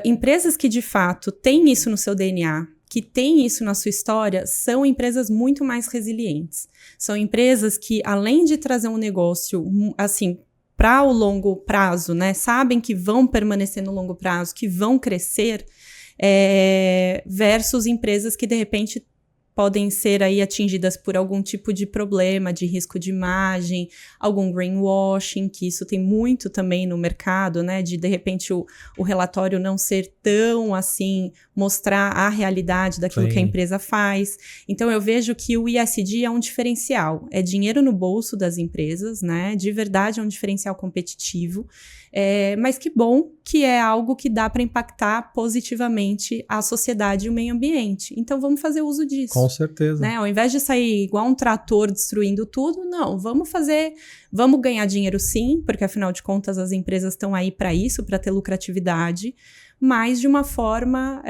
[SPEAKER 2] empresas que de fato têm isso no seu DNA, que tem isso na sua história, são empresas muito mais resilientes. São empresas que, além de trazer um negócio, assim, para o longo prazo, né, sabem que vão permanecer no longo prazo, que vão crescer, versus empresas que, de repente, podem ser aí atingidas por algum tipo de problema, de risco de imagem, algum greenwashing, que isso tem muito também no mercado, né? De repente, o relatório não ser tão, assim, mostrar a realidade daquilo que a empresa faz. Então, eu vejo que o ESG é um diferencial. É dinheiro no bolso das empresas, né? De verdade, é um diferencial competitivo. Mas que bom que é algo que dá para impactar positivamente a sociedade e o meio ambiente. Então, vamos fazer uso disso.
[SPEAKER 1] Com certeza.
[SPEAKER 2] Né? Ao invés de sair igual um trator destruindo tudo, não, vamos ganhar dinheiro sim, porque afinal de contas as empresas estão aí para isso, para ter lucratividade, mas de uma forma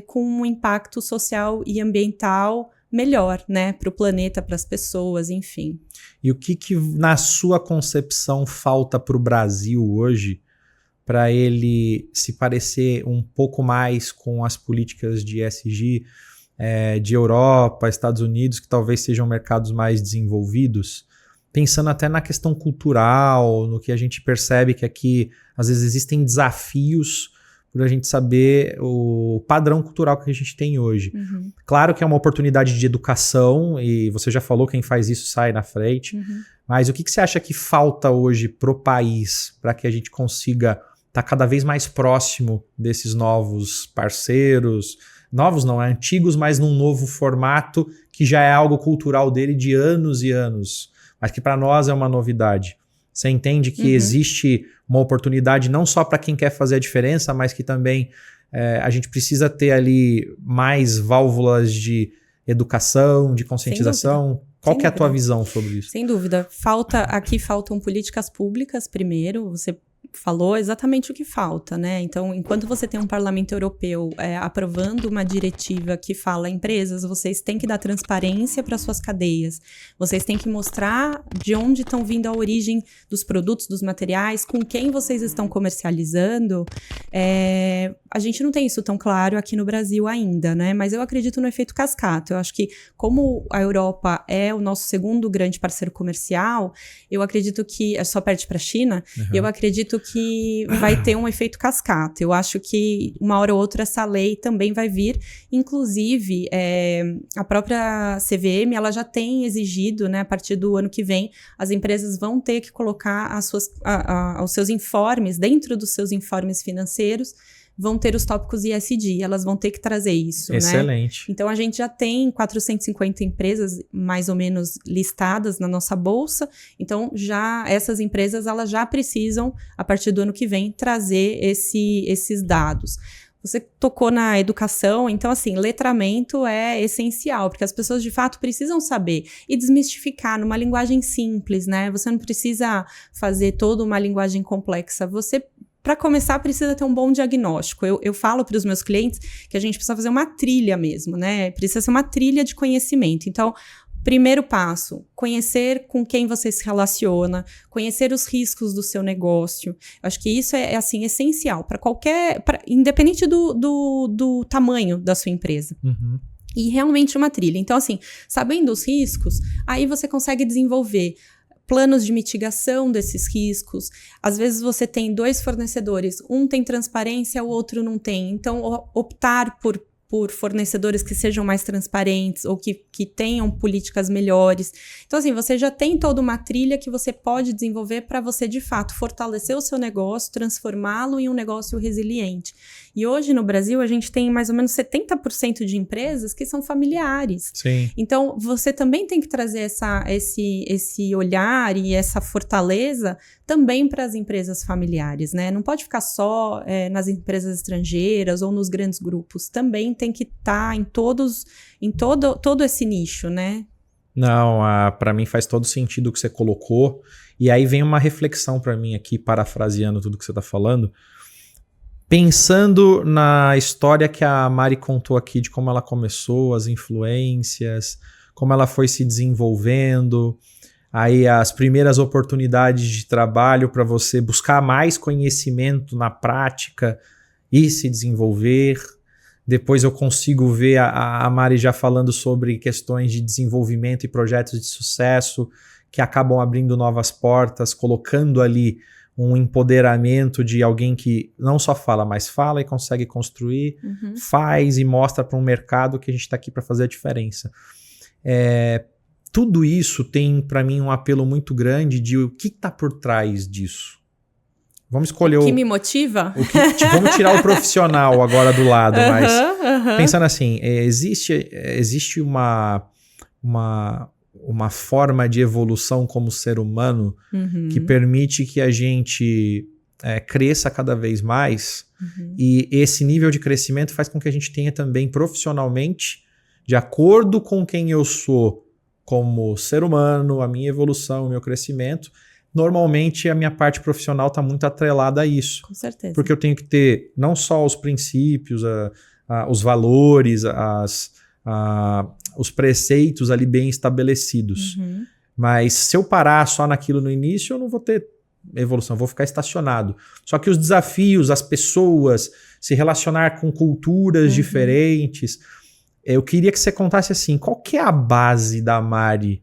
[SPEAKER 2] com um impacto social e ambiental melhor, né, para o planeta, para as pessoas, enfim.
[SPEAKER 1] E o que na sua concepção falta para o Brasil hoje para ele se parecer um pouco mais com as políticas de ESG de Europa, Estados Unidos, que talvez sejam mercados mais desenvolvidos? pensando até na questão cultural, no que a gente percebe que aqui, às vezes, existem desafios por a gente saber o padrão cultural que a gente tem hoje. Claro que é uma oportunidade de educação, e você já falou, quem faz isso sai na frente, mas o que você acha que falta hoje pro país para que a gente consiga estar cada vez mais próximo desses novos parceiros? Novos não, antigos, mas num novo formato que já é algo cultural dele de anos e anos, mas que para nós é uma novidade. Você entende que existe uma oportunidade não só para quem quer fazer a diferença, mas que também a gente precisa ter ali mais válvulas de educação, de conscientização? Qual que é a tua visão sobre isso?
[SPEAKER 2] Sem dúvida. Aqui faltam políticas públicas primeiro. Você falou exatamente o que falta, né? Então, enquanto você tem um parlamento europeu aprovando uma diretiva que fala, empresas, vocês têm que dar transparência para suas cadeias, vocês têm que mostrar de onde estão vindo a origem dos produtos, dos materiais, com quem vocês estão comercializando, a gente não tem isso tão claro aqui no Brasil ainda, né? Mas eu acredito no efeito cascata. Eu acho que, como a Europa é o nosso segundo grande parceiro comercial, eu acredito que, só perde para a China, eu acredito que vai ter um efeito cascata. Eu acho que uma hora ou outra essa lei também vai vir. Inclusive, a própria CVM, ela já tem exigido, né, a partir do ano que vem, as empresas vão ter que colocar os seus informes, dentro dos seus informes financeiros, vão ter os tópicos ESG, elas vão ter que trazer isso,
[SPEAKER 1] Excelente.
[SPEAKER 2] né? Então, a gente já tem 450 empresas, mais ou menos, listadas na nossa bolsa. Então, essas empresas, elas já precisam, a partir do ano que vem, trazer esses dados. Você tocou na educação, então, assim, letramento é essencial, porque as pessoas, de fato, precisam saber e desmistificar numa linguagem simples, né? Você não precisa fazer toda uma linguagem complexa. Para começar, precisa ter um bom diagnóstico. Eu falo para os meus clientes que a gente precisa fazer uma trilha mesmo, né? Precisa ser uma trilha de conhecimento. Então, primeiro passo, conhecer com quem você se relaciona, conhecer os riscos do seu negócio. Acho que isso é assim, essencial para independente do tamanho da sua empresa. E realmente uma trilha. Então, assim, sabendo os riscos, aí você consegue desenvolver planos de mitigação desses riscos. Às vezes você tem 2 fornecedores, um tem transparência, o outro não tem. Então, optar por fornecedores que sejam mais transparentes ou que tenham políticas melhores. Então, assim, você já tem toda uma trilha que você pode desenvolver para você, de fato, fortalecer o seu negócio, transformá-lo em um negócio resiliente. E hoje, no Brasil, a gente tem mais ou menos 70% de empresas que são familiares.
[SPEAKER 1] Sim.
[SPEAKER 2] Então, você também tem que trazer esse olhar e essa fortaleza também para as empresas familiares, né? Não pode ficar só nas empresas estrangeiras ou nos grandes grupos. Também tem que estar em todo esse nicho, né?
[SPEAKER 1] Não, para mim faz todo sentido o que você colocou. E aí vem uma reflexão para mim aqui, parafraseando tudo que você está falando. Pensando na história que a Mari contou aqui de como ela começou, as influências, como ela foi se desenvolvendo, aí as primeiras oportunidades de trabalho para você buscar mais conhecimento na prática e se desenvolver. Depois eu consigo ver a Mari já falando sobre questões de desenvolvimento e projetos de sucesso que acabam abrindo novas portas, colocando ali um empoderamento de alguém que não só fala, mas fala e consegue construir, faz e mostra para um mercado que a gente está aqui para fazer a diferença. Tudo isso tem para mim um apelo muito grande de o que está por trás disso. Vamos escolher
[SPEAKER 2] o que me motiva?
[SPEAKER 1] Vamos tirar o profissional agora do lado, mas pensando assim, existe uma forma de evolução como ser humano que permite que a gente cresça cada vez mais, e esse nível de crescimento faz com que a gente tenha também profissionalmente, de acordo com quem eu sou como ser humano, a minha evolução, o meu crescimento, normalmente a minha parte profissional está muito atrelada a isso.
[SPEAKER 2] Com certeza.
[SPEAKER 1] Porque eu tenho que ter não só os princípios, os valores, os preceitos ali bem estabelecidos. Mas se eu parar só naquilo no início, eu não vou ter evolução, eu vou ficar estacionado. Só que os desafios, as pessoas, se relacionar com culturas diferentes, eu queria que você contasse assim, qual que é a base da Mari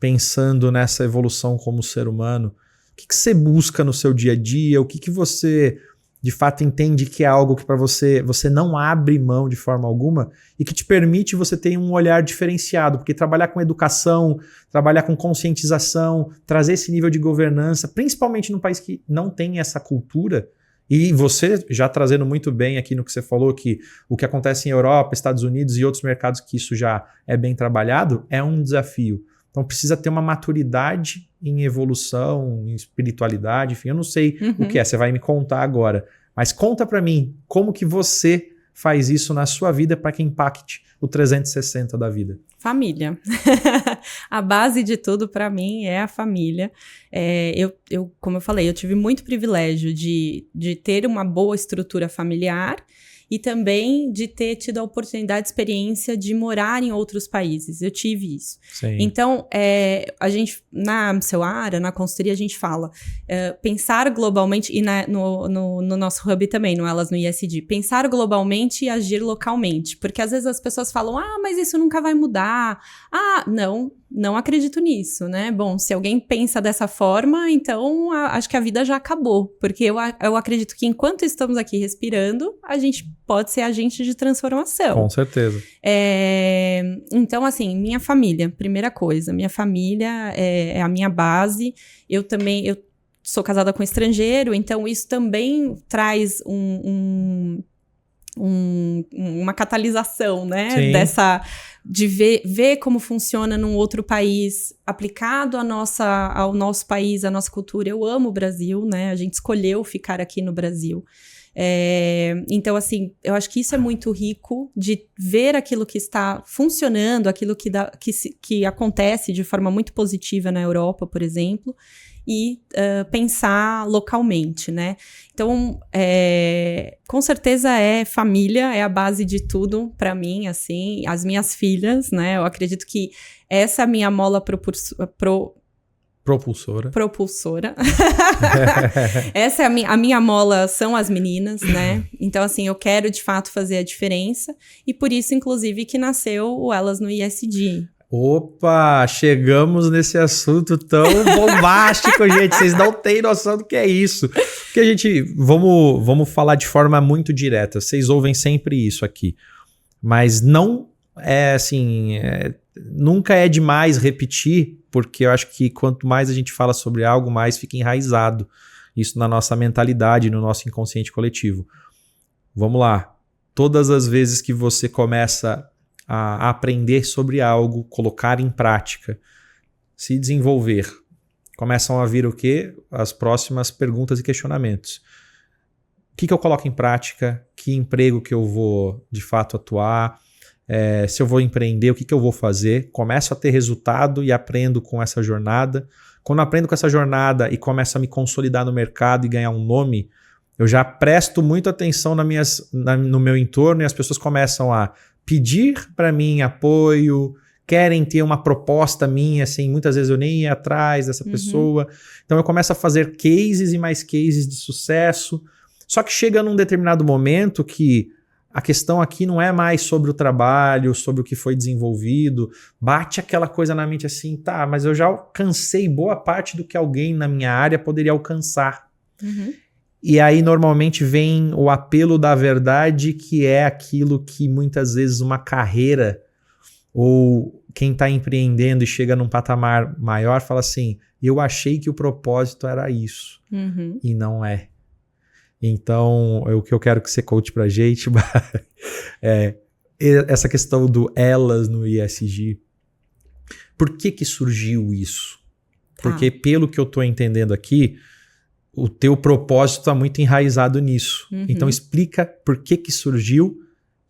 [SPEAKER 1] pensando nessa evolução como ser humano, o que você busca no seu dia a dia? O que você de fato entende que é algo que para você não abre mão de forma alguma e que te permite você ter um olhar diferenciado? Porque trabalhar com educação, trabalhar com conscientização, trazer esse nível de governança, principalmente num país que não tem essa cultura, e você já trazendo muito bem aqui no que você falou, que o que acontece em Europa, Estados Unidos e outros mercados que isso já é bem trabalhado, é um desafio. Então precisa ter uma maturidade em evolução, em espiritualidade, enfim, eu não sei o que é, você vai me contar agora. Mas conta pra mim, como que você faz isso na sua vida para que impacte o 360 da vida?
[SPEAKER 2] Família. A base de tudo para mim é a família. Como eu falei, eu tive muito privilégio de ter uma boa estrutura familiar e também de ter tido a oportunidade, experiência de morar em outros países. Eu tive isso.
[SPEAKER 1] Sim.
[SPEAKER 2] Então, a gente, na Seuara, na consultoria, a gente fala, pensar globalmente, e no nosso hub também, no Elas no ISD, pensar globalmente e agir localmente. Porque às vezes as pessoas falam, mas isso nunca vai mudar. Não acredito nisso, né? Bom, se alguém pensa dessa forma, então acho que a vida já acabou. Porque eu acredito que enquanto estamos aqui respirando, a gente pode ser agente de transformação.
[SPEAKER 1] Com certeza.
[SPEAKER 2] Então, assim, minha família, primeira coisa. Minha família é a minha base. Eu sou casada com um estrangeiro, então isso também traz uma catalisação, né?
[SPEAKER 1] Sim.
[SPEAKER 2] De ver como funciona num outro país, aplicado ao nosso país, à nossa cultura. Eu amo o Brasil, né? A gente escolheu ficar aqui no Brasil. Então, assim, eu acho que isso é muito rico de ver aquilo que está funcionando, aquilo que acontece de forma muito positiva na Europa, por exemplo, e pensar localmente, né? Então, com certeza família, é a base de tudo para mim, assim, as minhas filhas, né? Eu acredito que essa é a minha mola propulsora. Essa é a minha mola, são as meninas, né? Então, assim, eu quero de fato fazer a diferença e por isso, inclusive, que nasceu o Elas no ISD.
[SPEAKER 1] Opa, chegamos nesse assunto tão bombástico, gente. Vocês não têm noção do que é isso. Porque vamos falar de forma muito direta. Vocês ouvem sempre isso aqui. Mas não é assim, nunca é demais repetir, porque eu acho que quanto mais a gente fala sobre algo, mais fica enraizado isso na nossa mentalidade, no nosso inconsciente coletivo. Vamos lá. Todas as vezes que você começa a aprender sobre algo, colocar em prática, se desenvolver, começam a vir o quê? As próximas perguntas e questionamentos. O que eu coloco em prática? Que emprego que eu vou, de fato, atuar? Se eu vou empreender, o que eu vou fazer? Começo a ter resultado e aprendo com essa jornada. Quando eu aprendo com essa jornada e começo a me consolidar no mercado e ganhar um nome, eu já presto muito atenção no meu entorno e as pessoas começam a pedir para mim apoio, querem ter uma proposta minha, assim, muitas vezes eu nem ia atrás dessa pessoa. Então eu começo a fazer cases e mais cases de sucesso. Só que chega num determinado momento que a questão aqui não é mais sobre o trabalho, sobre o que foi desenvolvido. Bate aquela coisa na mente assim, tá, mas eu já alcancei boa parte do que alguém na minha área poderia alcançar. E aí normalmente vem o apelo da verdade, que é aquilo que muitas vezes uma carreira ou quem está empreendendo e chega num patamar maior fala assim, eu achei que o propósito era isso e não é. Então o que eu quero que você conte pra gente é essa questão do Elas no ISD. Por que surgiu isso? Porque pelo que eu estou entendendo aqui, o teu propósito está muito enraizado nisso. Então explica por que surgiu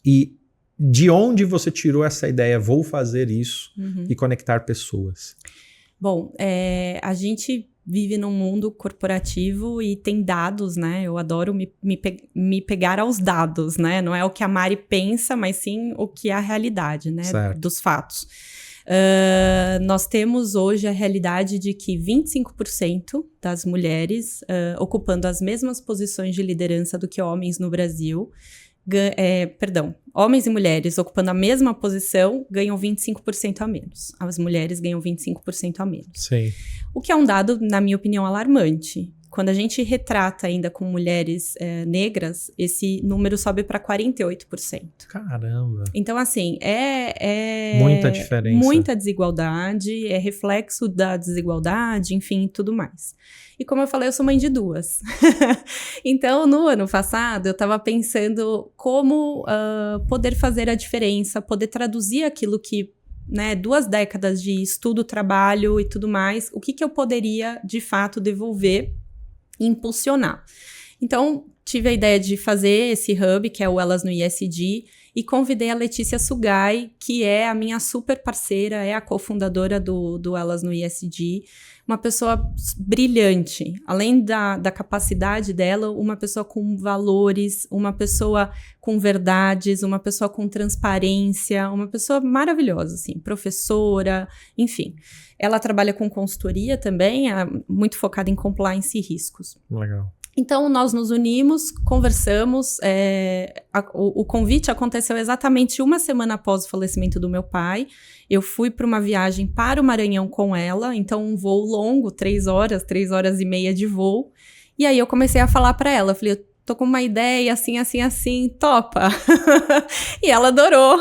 [SPEAKER 1] e de onde você tirou essa ideia, vou fazer isso e conectar pessoas.
[SPEAKER 2] Bom, a gente vive num mundo corporativo e tem dados, né? Eu adoro me pegar aos dados, né? Não é o que a Mari pensa, mas sim o que é a realidade, né?
[SPEAKER 1] Certo.
[SPEAKER 2] Dos fatos. Nós temos hoje a realidade de que 25% das mulheres ocupando as mesmas posições de liderança do que homens no Brasil, homens e mulheres ocupando a mesma posição ganham 25% a menos. As mulheres ganham 25% a menos.
[SPEAKER 1] Sim.
[SPEAKER 2] O que é um dado, na minha opinião, alarmante. Quando a gente retrata ainda com mulheres negras, esse número sobe para 48%.
[SPEAKER 1] Caramba.
[SPEAKER 2] Então, assim,
[SPEAKER 1] muita diferença.
[SPEAKER 2] Muita desigualdade, é reflexo da desigualdade, enfim, tudo mais. E como eu falei, eu sou mãe de 2. Então, no ano passado, eu estava pensando como poder fazer a diferença, poder traduzir aquilo que, né, 2 décadas de estudo, trabalho e tudo mais, o que eu poderia, de fato, devolver e impulsionar. Então, tive a ideia de fazer esse hub, que é o Elas no ISD, e convidei a Letícia Sugai, que é a minha super parceira, é a cofundadora do Elas no ISD, uma pessoa brilhante, além da capacidade dela, uma pessoa com valores, uma pessoa com verdades, uma pessoa com transparência, uma pessoa maravilhosa, assim, professora, enfim. Ela trabalha com consultoria também, muito focada em compliance e riscos.
[SPEAKER 1] Legal.
[SPEAKER 2] Então, nós nos unimos, conversamos, o convite aconteceu exatamente 1 semana após o falecimento do meu pai. Eu fui para uma viagem para o Maranhão com ela, então um voo longo, 3 horas e meia de voo. E aí eu comecei a falar para ela, falei, eu tô com uma ideia assim, topa? E ela adorou.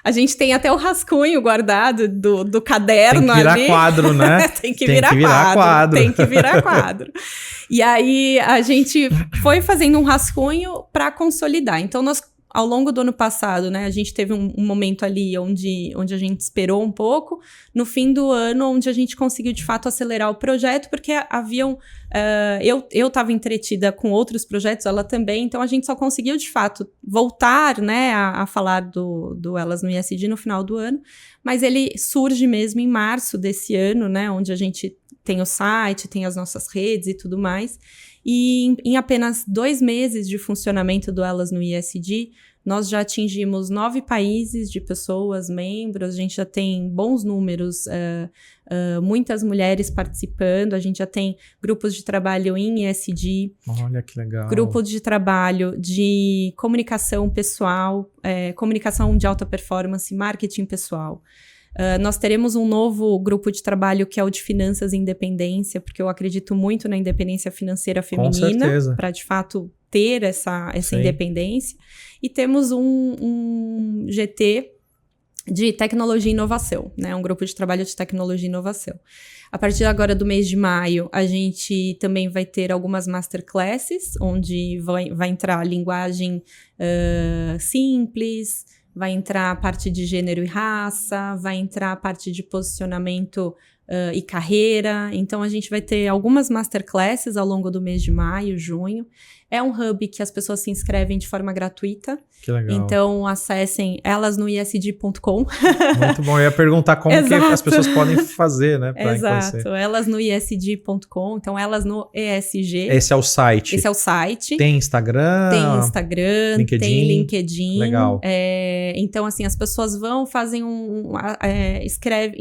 [SPEAKER 2] A gente tem até o rascunho guardado do caderno ali.
[SPEAKER 1] Tem que virar quadro, né?
[SPEAKER 2] Tem que virar quadro. Tem que virar quadro. E aí a gente foi fazendo um rascunho para consolidar. Então, nós, ao longo do ano passado, né, a gente teve um momento ali onde a gente esperou um pouco. No fim do ano, onde a gente conseguiu, de fato, acelerar o projeto, porque haviam... eu estava entretida com outros projetos, ela também, então a gente só conseguiu, de fato, voltar, né, a falar do Elas no ISD no final do ano, mas ele surge mesmo em março desse ano, né, onde a gente tem o site, tem as nossas redes e tudo mais, e em apenas 2 meses de funcionamento do Elas no ISD, nós já atingimos 9 países de pessoas, membros, a gente já tem bons números, muitas mulheres participando, a gente já tem grupos de trabalho em ESG.
[SPEAKER 1] Olha que legal.
[SPEAKER 2] Grupo de trabalho de comunicação pessoal, comunicação de alta performance, marketing pessoal. Nós teremos um novo grupo de trabalho que é o de finanças e independência, porque eu acredito muito na independência financeira feminina, para de fato ter essa independência. E temos um GT de tecnologia e inovação, né? Um grupo de trabalho de tecnologia e inovação. A partir agora do mês de maio, a gente também vai ter algumas masterclasses, onde vai entrar linguagem simples, vai entrar a parte de gênero e raça, vai entrar a parte de posicionamento e carreira. Então, a gente vai ter algumas masterclasses ao longo do mês de maio, junho. É um hub que as pessoas se inscrevem de forma gratuita.
[SPEAKER 1] Que legal.
[SPEAKER 2] Então, acessem elasnoisd.com.
[SPEAKER 1] Muito bom. Eu ia perguntar como que as pessoas podem fazer, né?
[SPEAKER 2] Exato. Elasnoisd.com. Então, Elas no ESG.
[SPEAKER 1] Esse é o site.
[SPEAKER 2] Esse é o site.
[SPEAKER 1] Tem Instagram?
[SPEAKER 2] Tem Instagram.
[SPEAKER 1] LinkedIn.
[SPEAKER 2] Tem LinkedIn.
[SPEAKER 1] Legal.
[SPEAKER 2] Então, assim, as pessoas vão, fazem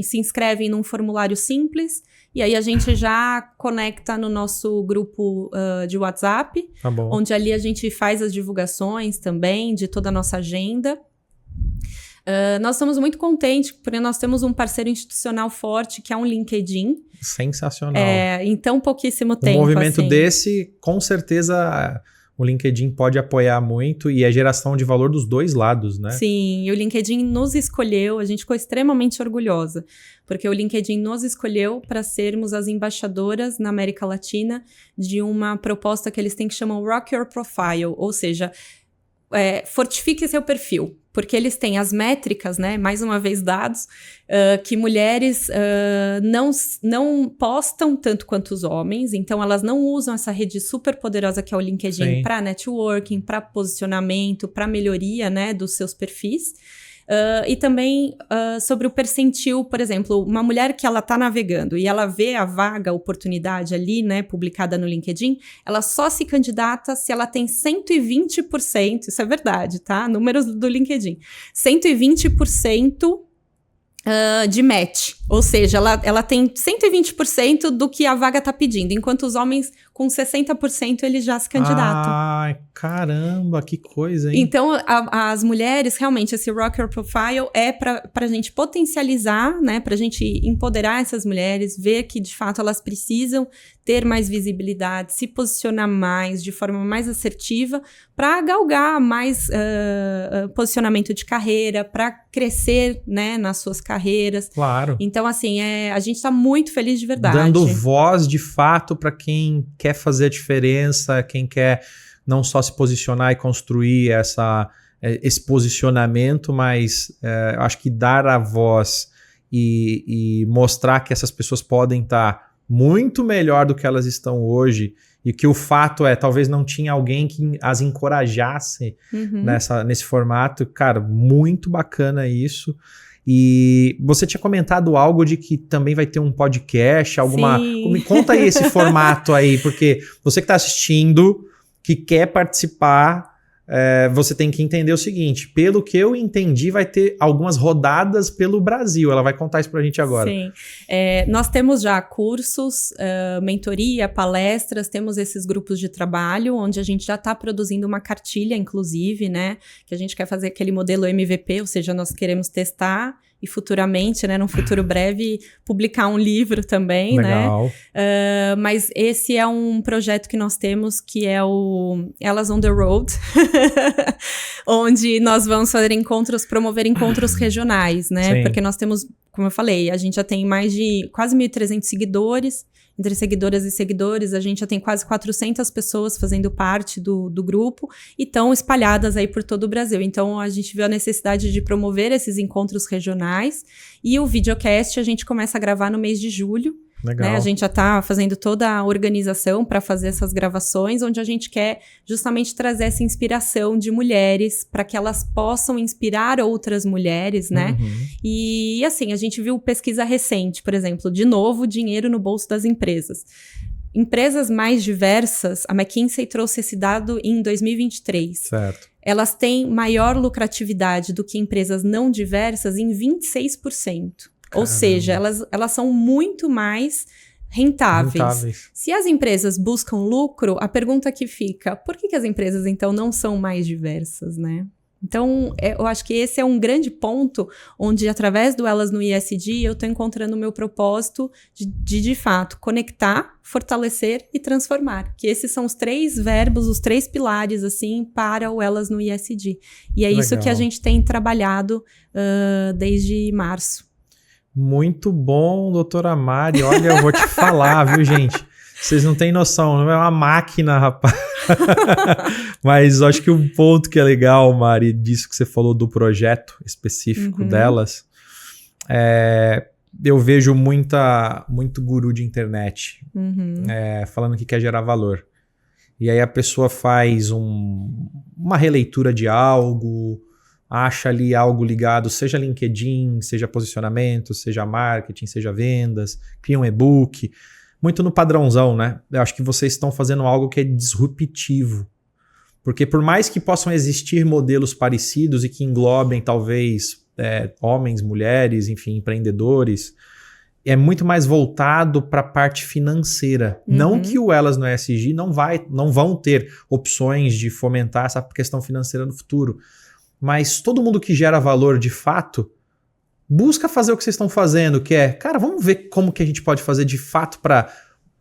[SPEAKER 2] se inscrevem num formulário simples. E aí a gente já conecta no nosso grupo de WhatsApp,
[SPEAKER 1] tá bom.
[SPEAKER 2] Onde ali a gente faz as divulgações também de toda a nossa agenda. Nós estamos muito contentes, porque nós temos um parceiro institucional forte, que é um LinkedIn.
[SPEAKER 1] Sensacional.
[SPEAKER 2] Em tão pouquíssimo tempo.
[SPEAKER 1] Um movimento
[SPEAKER 2] assim.
[SPEAKER 1] desse, com certeza... O LinkedIn pode apoiar muito e é geração de valor dos 2 lados, né?
[SPEAKER 2] Sim, e o LinkedIn nos escolheu, a gente ficou extremamente orgulhosa, porque o LinkedIn nos escolheu para sermos as embaixadoras na América Latina de uma proposta que eles têm que chamam Rock Your Profile, ou seja, fortifique seu perfil. Porque eles têm as métricas, né? Mais uma vez dados, que mulheres não postam tanto quanto os homens. Então, elas não usam essa rede super poderosa que é o LinkedIn para networking, para posicionamento, para melhoria, né, dos seus perfis. E também sobre o percentil, por exemplo, uma mulher que ela está navegando e ela vê a vaga, a oportunidade ali, né, publicada no LinkedIn, ela só se candidata se ela tem 120%, isso é verdade, tá? Números do LinkedIn. 120% de match. Ou seja, ela tem 120% do que a vaga está pedindo, enquanto os homens, com 60%, eles já se candidatam.
[SPEAKER 1] Ai, caramba, que coisa, hein?
[SPEAKER 2] Então, as mulheres, realmente, esse Rocker Profile é para a gente potencializar, né? Para a gente empoderar essas mulheres, ver que, de fato, elas precisam ter mais visibilidade, se posicionar mais, de forma mais assertiva, para galgar mais posicionamento de carreira, para crescer, né, nas suas carreiras.
[SPEAKER 1] Claro.
[SPEAKER 2] Então, assim, a gente está muito feliz de verdade.
[SPEAKER 1] Dando voz, de fato, para quem quer fazer a diferença, quem quer não só se posicionar e construir esse posicionamento, mas acho que dar a voz e mostrar que essas pessoas podem estar muito melhor do que elas estão hoje, e que o fato talvez não tinha alguém que as encorajasse nesse formato. Cara, muito bacana isso. E você tinha comentado algo de que também vai ter um podcast, Me conta aí esse formato aí, porque você que está assistindo, que quer participar, você tem que entender o seguinte: pelo que eu entendi, vai ter algumas rodadas pelo Brasil. Ela vai contar isso pra gente agora.
[SPEAKER 2] Sim. Nós temos já cursos, mentoria, palestras, temos esses grupos de trabalho, onde a gente já está produzindo uma cartilha, inclusive, né? Que a gente quer fazer aquele modelo MVP, ou seja, nós queremos testar e futuramente, né, num futuro breve, publicar um livro também.
[SPEAKER 1] Legal.
[SPEAKER 2] Né? Mas esse é um projeto que nós temos, que é o Elas on the Road, onde nós vamos fazer promover encontros regionais, né?
[SPEAKER 1] Sim.
[SPEAKER 2] Porque nós temos, como eu falei, a gente já tem mais de quase 1.300 seguidores. Entre seguidoras e seguidores, a gente já tem quase 400 pessoas fazendo parte do grupo e estão espalhadas aí por todo o Brasil. Então, a gente viu a necessidade de promover esses encontros regionais, e o videocast a gente começa a gravar no mês de julho.
[SPEAKER 1] Legal.
[SPEAKER 2] Né? A gente já está fazendo toda a organização para fazer essas gravações, onde a gente quer justamente trazer essa inspiração de mulheres para que elas possam inspirar outras mulheres, né? E assim, a gente viu pesquisa recente, por exemplo, de novo, dinheiro no bolso das empresas. Empresas mais diversas, a McKinsey trouxe esse dado em 2023.
[SPEAKER 1] Certo.
[SPEAKER 2] Elas têm maior lucratividade do que empresas não diversas em 26%. Ou seja, elas são muito mais rentáveis. Se as empresas buscam lucro, a pergunta que fica: por que as empresas, então, não são mais diversas, né? Então, eu acho que esse é um grande ponto onde, através do Elas no ESG, eu estou encontrando o meu propósito de fato, conectar, fortalecer e transformar. Que esses são os 3 verbos, os 3 pilares, assim, para o Elas no ESG. E é Legal. Isso que a gente tem trabalhado desde março.
[SPEAKER 1] Muito bom, doutora Mari. Olha, eu vou te falar, viu, gente? Vocês não têm noção, não é uma máquina, rapaz. Mas acho que um ponto que é legal, Mari, disso que você falou do projeto específico delas, eu vejo muito guru de internet falando que quer gerar valor. E aí a pessoa faz uma releitura de algo, acha ali algo ligado, seja LinkedIn, seja posicionamento, seja marketing, seja vendas, cria um e-book, muito no padrãozão, né? Eu acho que vocês estão fazendo algo que é disruptivo. Porque por mais que possam existir modelos parecidos e que englobem talvez homens, mulheres, enfim, empreendedores, é muito mais voltado para a parte financeira. Não que o Elas no ESG não vão ter opções de fomentar essa questão financeira no futuro. Mas todo mundo que gera valor de fato busca fazer o que vocês estão fazendo, que é, cara, vamos ver como que a gente pode fazer de fato para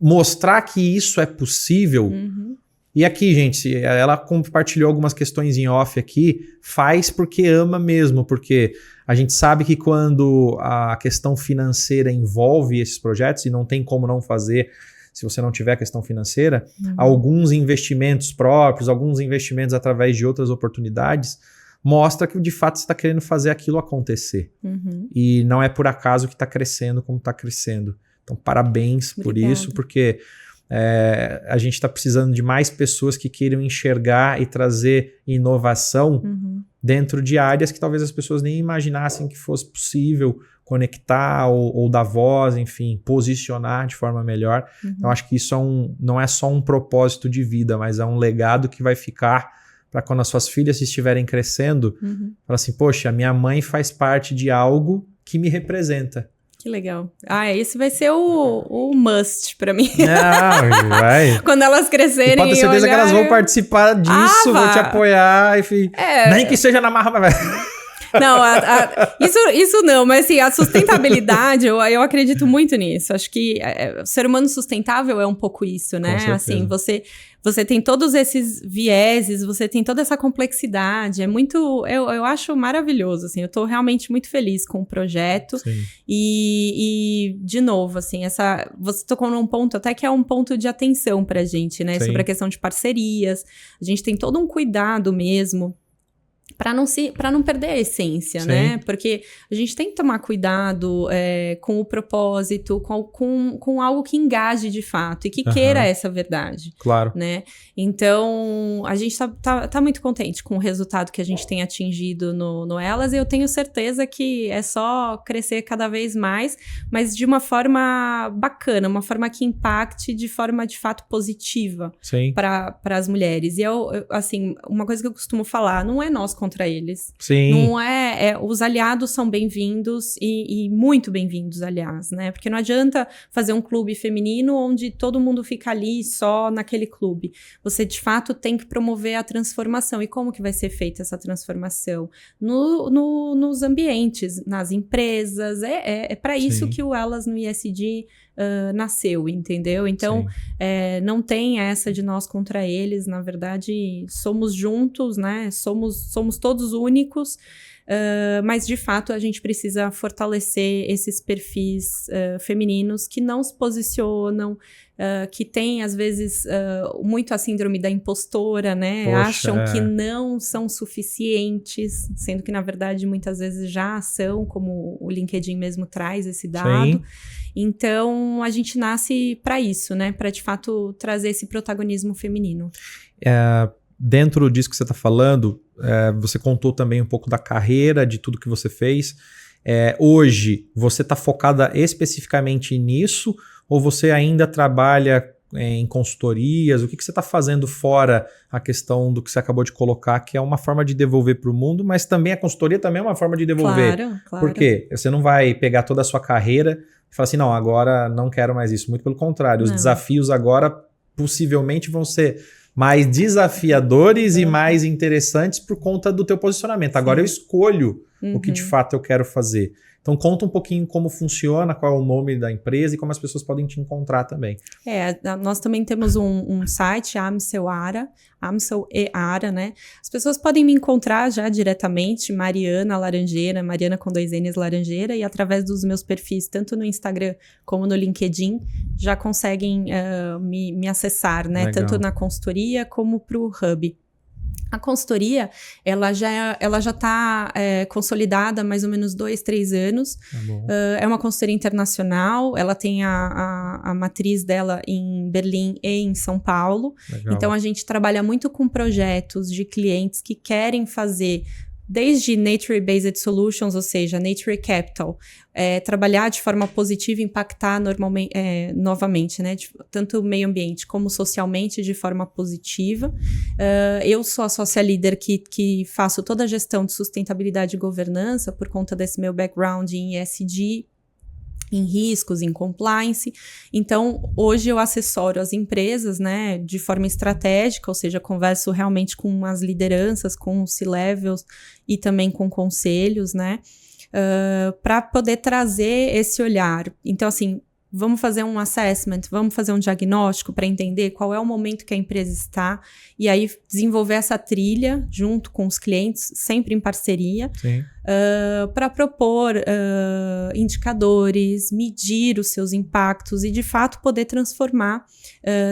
[SPEAKER 1] mostrar que isso é possível. E aqui, gente, ela compartilhou algumas questões em off aqui, faz porque ama mesmo, porque a gente sabe que quando a questão financeira envolve esses projetos, e não tem como não fazer se você não tiver questão financeira, alguns investimentos próprios, alguns investimentos através de outras oportunidades, mostra que de fato você está querendo fazer aquilo acontecer. E não é por acaso que está crescendo como está crescendo. Então, parabéns por isso, porque a gente está precisando de mais pessoas que queiram enxergar e trazer inovação dentro de áreas que talvez as pessoas nem imaginassem que fosse possível conectar ou dar voz, enfim, posicionar de forma melhor. Então, acho que isso não é só um propósito de vida, mas é um legado que vai ficar para quando as suas filhas estiverem crescendo, falar assim, poxa, minha mãe faz parte de algo que me representa.
[SPEAKER 2] Que legal. Esse vai ser o must pra mim.
[SPEAKER 1] Vai.
[SPEAKER 2] Quando elas crescerem.
[SPEAKER 1] E pode ter certeza que elas vão participar disso, vão te apoiar. Enfim. Nem que seja na marra, mas vai.
[SPEAKER 2] Não, isso não, mas assim, a sustentabilidade, eu acredito muito nisso. Acho que o ser humano sustentável é um pouco isso, né? Assim, você tem todos esses vieses, você tem toda essa complexidade, é muito, eu acho maravilhoso, assim, eu tô realmente muito feliz com o projeto.
[SPEAKER 1] Sim.
[SPEAKER 2] E de novo, assim, você tocou num ponto até que é um ponto de atenção pra gente, né?
[SPEAKER 1] Sim.
[SPEAKER 2] Sobre a questão de parcerias, a gente tem todo um cuidado mesmo, para não perder a essência,
[SPEAKER 1] Sim.
[SPEAKER 2] né? Porque a gente tem que tomar cuidado com o propósito, com algo que engaje de fato e que queira essa verdade.
[SPEAKER 1] Claro.
[SPEAKER 2] Né? Então, a gente tá muito contente com o resultado que a gente tem atingido no Elas, e eu tenho certeza que é só crescer cada vez mais, mas de uma forma bacana, uma forma que impacte de forma, de fato, positiva para as mulheres. E assim, uma coisa que eu costumo falar, não é nós contra eles.
[SPEAKER 1] Sim.
[SPEAKER 2] Não os aliados são bem-vindos e muito bem-vindos, aliás, né? Porque não adianta fazer um clube feminino onde todo mundo fica ali só naquele clube. Você, de fato, tem que promover a transformação. E como que vai ser feita essa transformação? Nos ambientes, nas empresas. É para isso que o Elas no ESG nasceu, entendeu? Então, não tem essa de nós contra eles. Na verdade, somos juntos, né? Somos todos únicos, mas de fato a gente precisa fortalecer esses perfis femininos que não se posicionam, que têm às vezes muito a síndrome da impostora, né?
[SPEAKER 1] Poxa,
[SPEAKER 2] acham que não são suficientes, sendo que na verdade muitas vezes já são, como o LinkedIn mesmo traz esse dado. Sim. Então a gente nasce para isso, né? Para de fato trazer esse protagonismo feminino.
[SPEAKER 1] Dentro disso que você está falando, você contou também um pouco da carreira, de tudo que você fez. Hoje, você está focada especificamente nisso ou você ainda trabalha em consultorias? O que você está fazendo fora a questão do que você acabou de colocar, que é uma forma de devolver para o mundo, mas também a consultoria também é uma forma de devolver.
[SPEAKER 2] Claro.
[SPEAKER 1] Por quê? Você não vai pegar toda a sua carreira e falar assim, não, agora não quero mais isso. Muito pelo contrário, os desafios agora possivelmente vão ser mais desafiadores e mais interessantes por conta do teu posicionamento. Sim. Agora eu escolho o que de fato eu quero fazer. Então conta um pouquinho como funciona, qual é o nome da empresa e como as pessoas podem te encontrar também.
[SPEAKER 2] Nós também temos um site, Amsel e Ara, né? As pessoas podem me encontrar já diretamente, Mariana Laranjeira, Mariana com 2 N's Laranjeira, e através dos meus perfis, tanto no Instagram como no LinkedIn, já conseguem me acessar, né? Legal. Tanto na consultoria como para o Hub. A consultoria, ela já está consolidada há mais ou menos 2-3 anos. É uma consultoria internacional, ela tem a matriz dela em Berlim e em São Paulo. Legal. Então, a gente trabalha muito com projetos de clientes que querem fazer desde Nature-Based Solutions, ou seja, Nature Capital, trabalhar de forma positiva e impactar novamente, né, tanto o meio ambiente como socialmente de forma positiva. Eu sou a sócia líder que faço toda a gestão de sustentabilidade e governança por conta desse meu background em ESG, em riscos, em compliance. Então, hoje eu assessoro as empresas, né, de forma estratégica, ou seja, converso realmente com as lideranças, com os C-levels e também com conselhos, né, para poder trazer esse olhar. Então, assim, vamos fazer um assessment, vamos fazer um diagnóstico para entender qual é o momento que a empresa está e aí desenvolver essa trilha junto com os clientes, sempre em parceria, para propor indicadores, medir os seus impactos e, de fato, poder transformar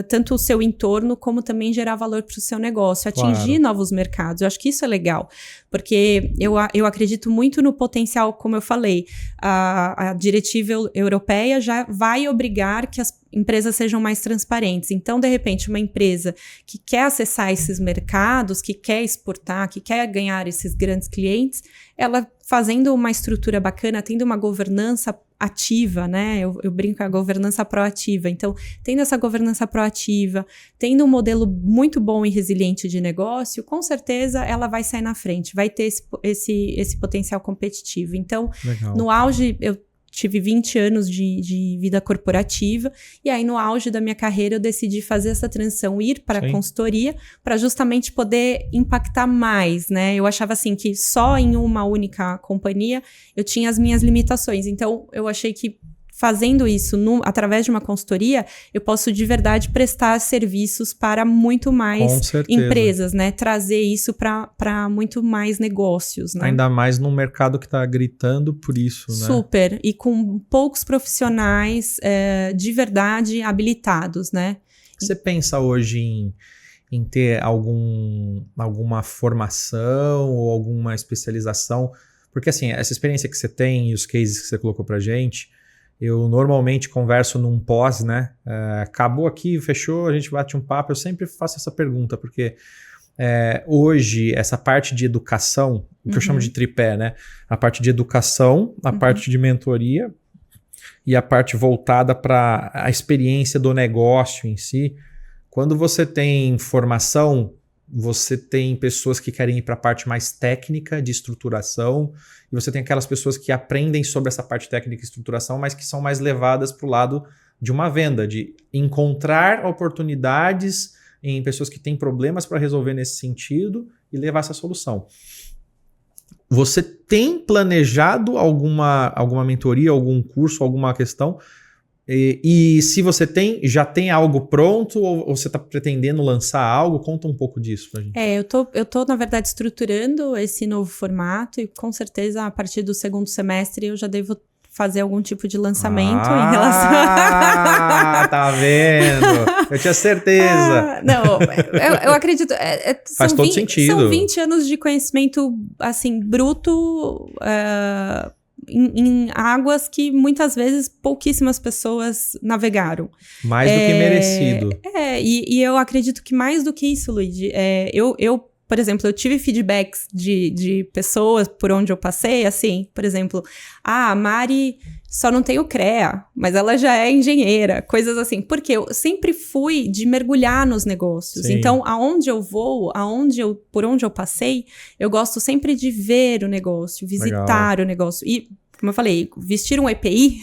[SPEAKER 2] tanto o seu entorno como também gerar valor para o seu negócio, atingir novos mercados. Eu acho que isso é legal, porque eu acredito muito no potencial, como eu falei, a diretiva europeia já vai obrigar que as empresas sejam mais transparentes. Então, de repente, uma empresa que quer acessar esses mercados, que quer exportar, que quer ganhar esses grandes clientes, ela fazendo uma estrutura bacana, tendo uma governança ativa, né? Eu brinco, a governança proativa. Então, tendo essa governança proativa, tendo um modelo muito bom e resiliente de negócio, com certeza ela vai sair na frente, vai ter esse potencial competitivo. Então, legal. No auge, eu tive 20 anos de vida corporativa, e aí no auge da minha carreira eu decidi fazer essa transição, ir para a consultoria, para justamente poder impactar mais, né? Eu achava assim que só em uma única companhia eu tinha as minhas limitações, então eu achei que fazendo isso através de uma consultoria, eu posso de verdade prestar serviços para muito mais empresas, né? Trazer isso para muito mais negócios, né?
[SPEAKER 1] Ainda mais num mercado que está gritando por isso, né?
[SPEAKER 2] Super. E com poucos profissionais de verdade habilitados, né?
[SPEAKER 1] Você pensa hoje em ter alguma formação ou alguma especialização? Porque assim, essa experiência que você tem e os cases que você colocou pra gente, eu normalmente converso num pós, né? Acabou aqui, fechou, a gente bate um papo. Eu sempre faço essa pergunta, porque hoje essa parte de educação, o que eu chamo de tripé, né? A parte de educação, a parte de mentoria e a parte voltada para a experiência do negócio em si. Quando você tem formação, você tem pessoas que querem ir para a parte mais técnica de estruturação, e você tem aquelas pessoas que aprendem sobre essa parte técnica de estruturação, mas que são mais levadas para o lado de uma venda, de encontrar oportunidades em pessoas que têm problemas para resolver nesse sentido e levar essa solução. Você tem planejado alguma mentoria, algum curso, alguma questão? E se você já tem algo pronto ou você está pretendendo lançar algo? Conta um pouco disso pra gente.
[SPEAKER 2] Eu tô, na verdade, estruturando esse novo formato e com certeza a partir do segundo semestre eu já devo fazer algum tipo de lançamento em relação...
[SPEAKER 1] Tá vendo? Eu tinha certeza.
[SPEAKER 2] Não, eu acredito...
[SPEAKER 1] Faz todo sentido.
[SPEAKER 2] São 20 anos de conhecimento, assim, bruto... Em águas que muitas vezes pouquíssimas pessoas navegaram.
[SPEAKER 1] Mais do que merecido.
[SPEAKER 2] E eu acredito que mais do que isso, Luigi, eu, por exemplo, eu tive feedbacks de pessoas por onde eu passei, assim, por exemplo, a Mari só não tem o CREA, mas ela já é engenheira, coisas assim, porque eu sempre fui de mergulhar nos negócios. Sim. Então, aonde eu vou, por onde eu passei, eu gosto sempre de ver o negócio, visitar o negócio. E, como eu falei, vestir um EPI,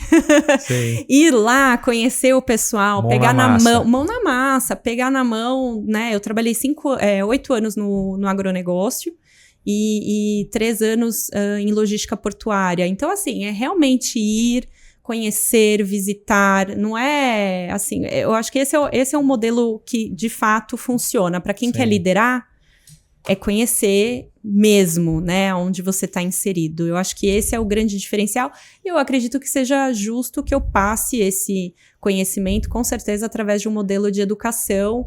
[SPEAKER 2] ir lá, conhecer o pessoal, pegar na mão na massa, pegar na mão, né? Eu trabalhei 8 anos no agronegócio, e 3 anos em logística portuária. Então, assim, é realmente ir, conhecer, visitar. Não é, assim... Eu acho que esse é um modelo que, de fato, funciona. Para quem quer liderar, é conhecer mesmo, né? Onde você está inserido. Eu acho que esse é o grande diferencial. E eu acredito que seja justo que eu passe esse conhecimento, com certeza, através de um modelo de educação.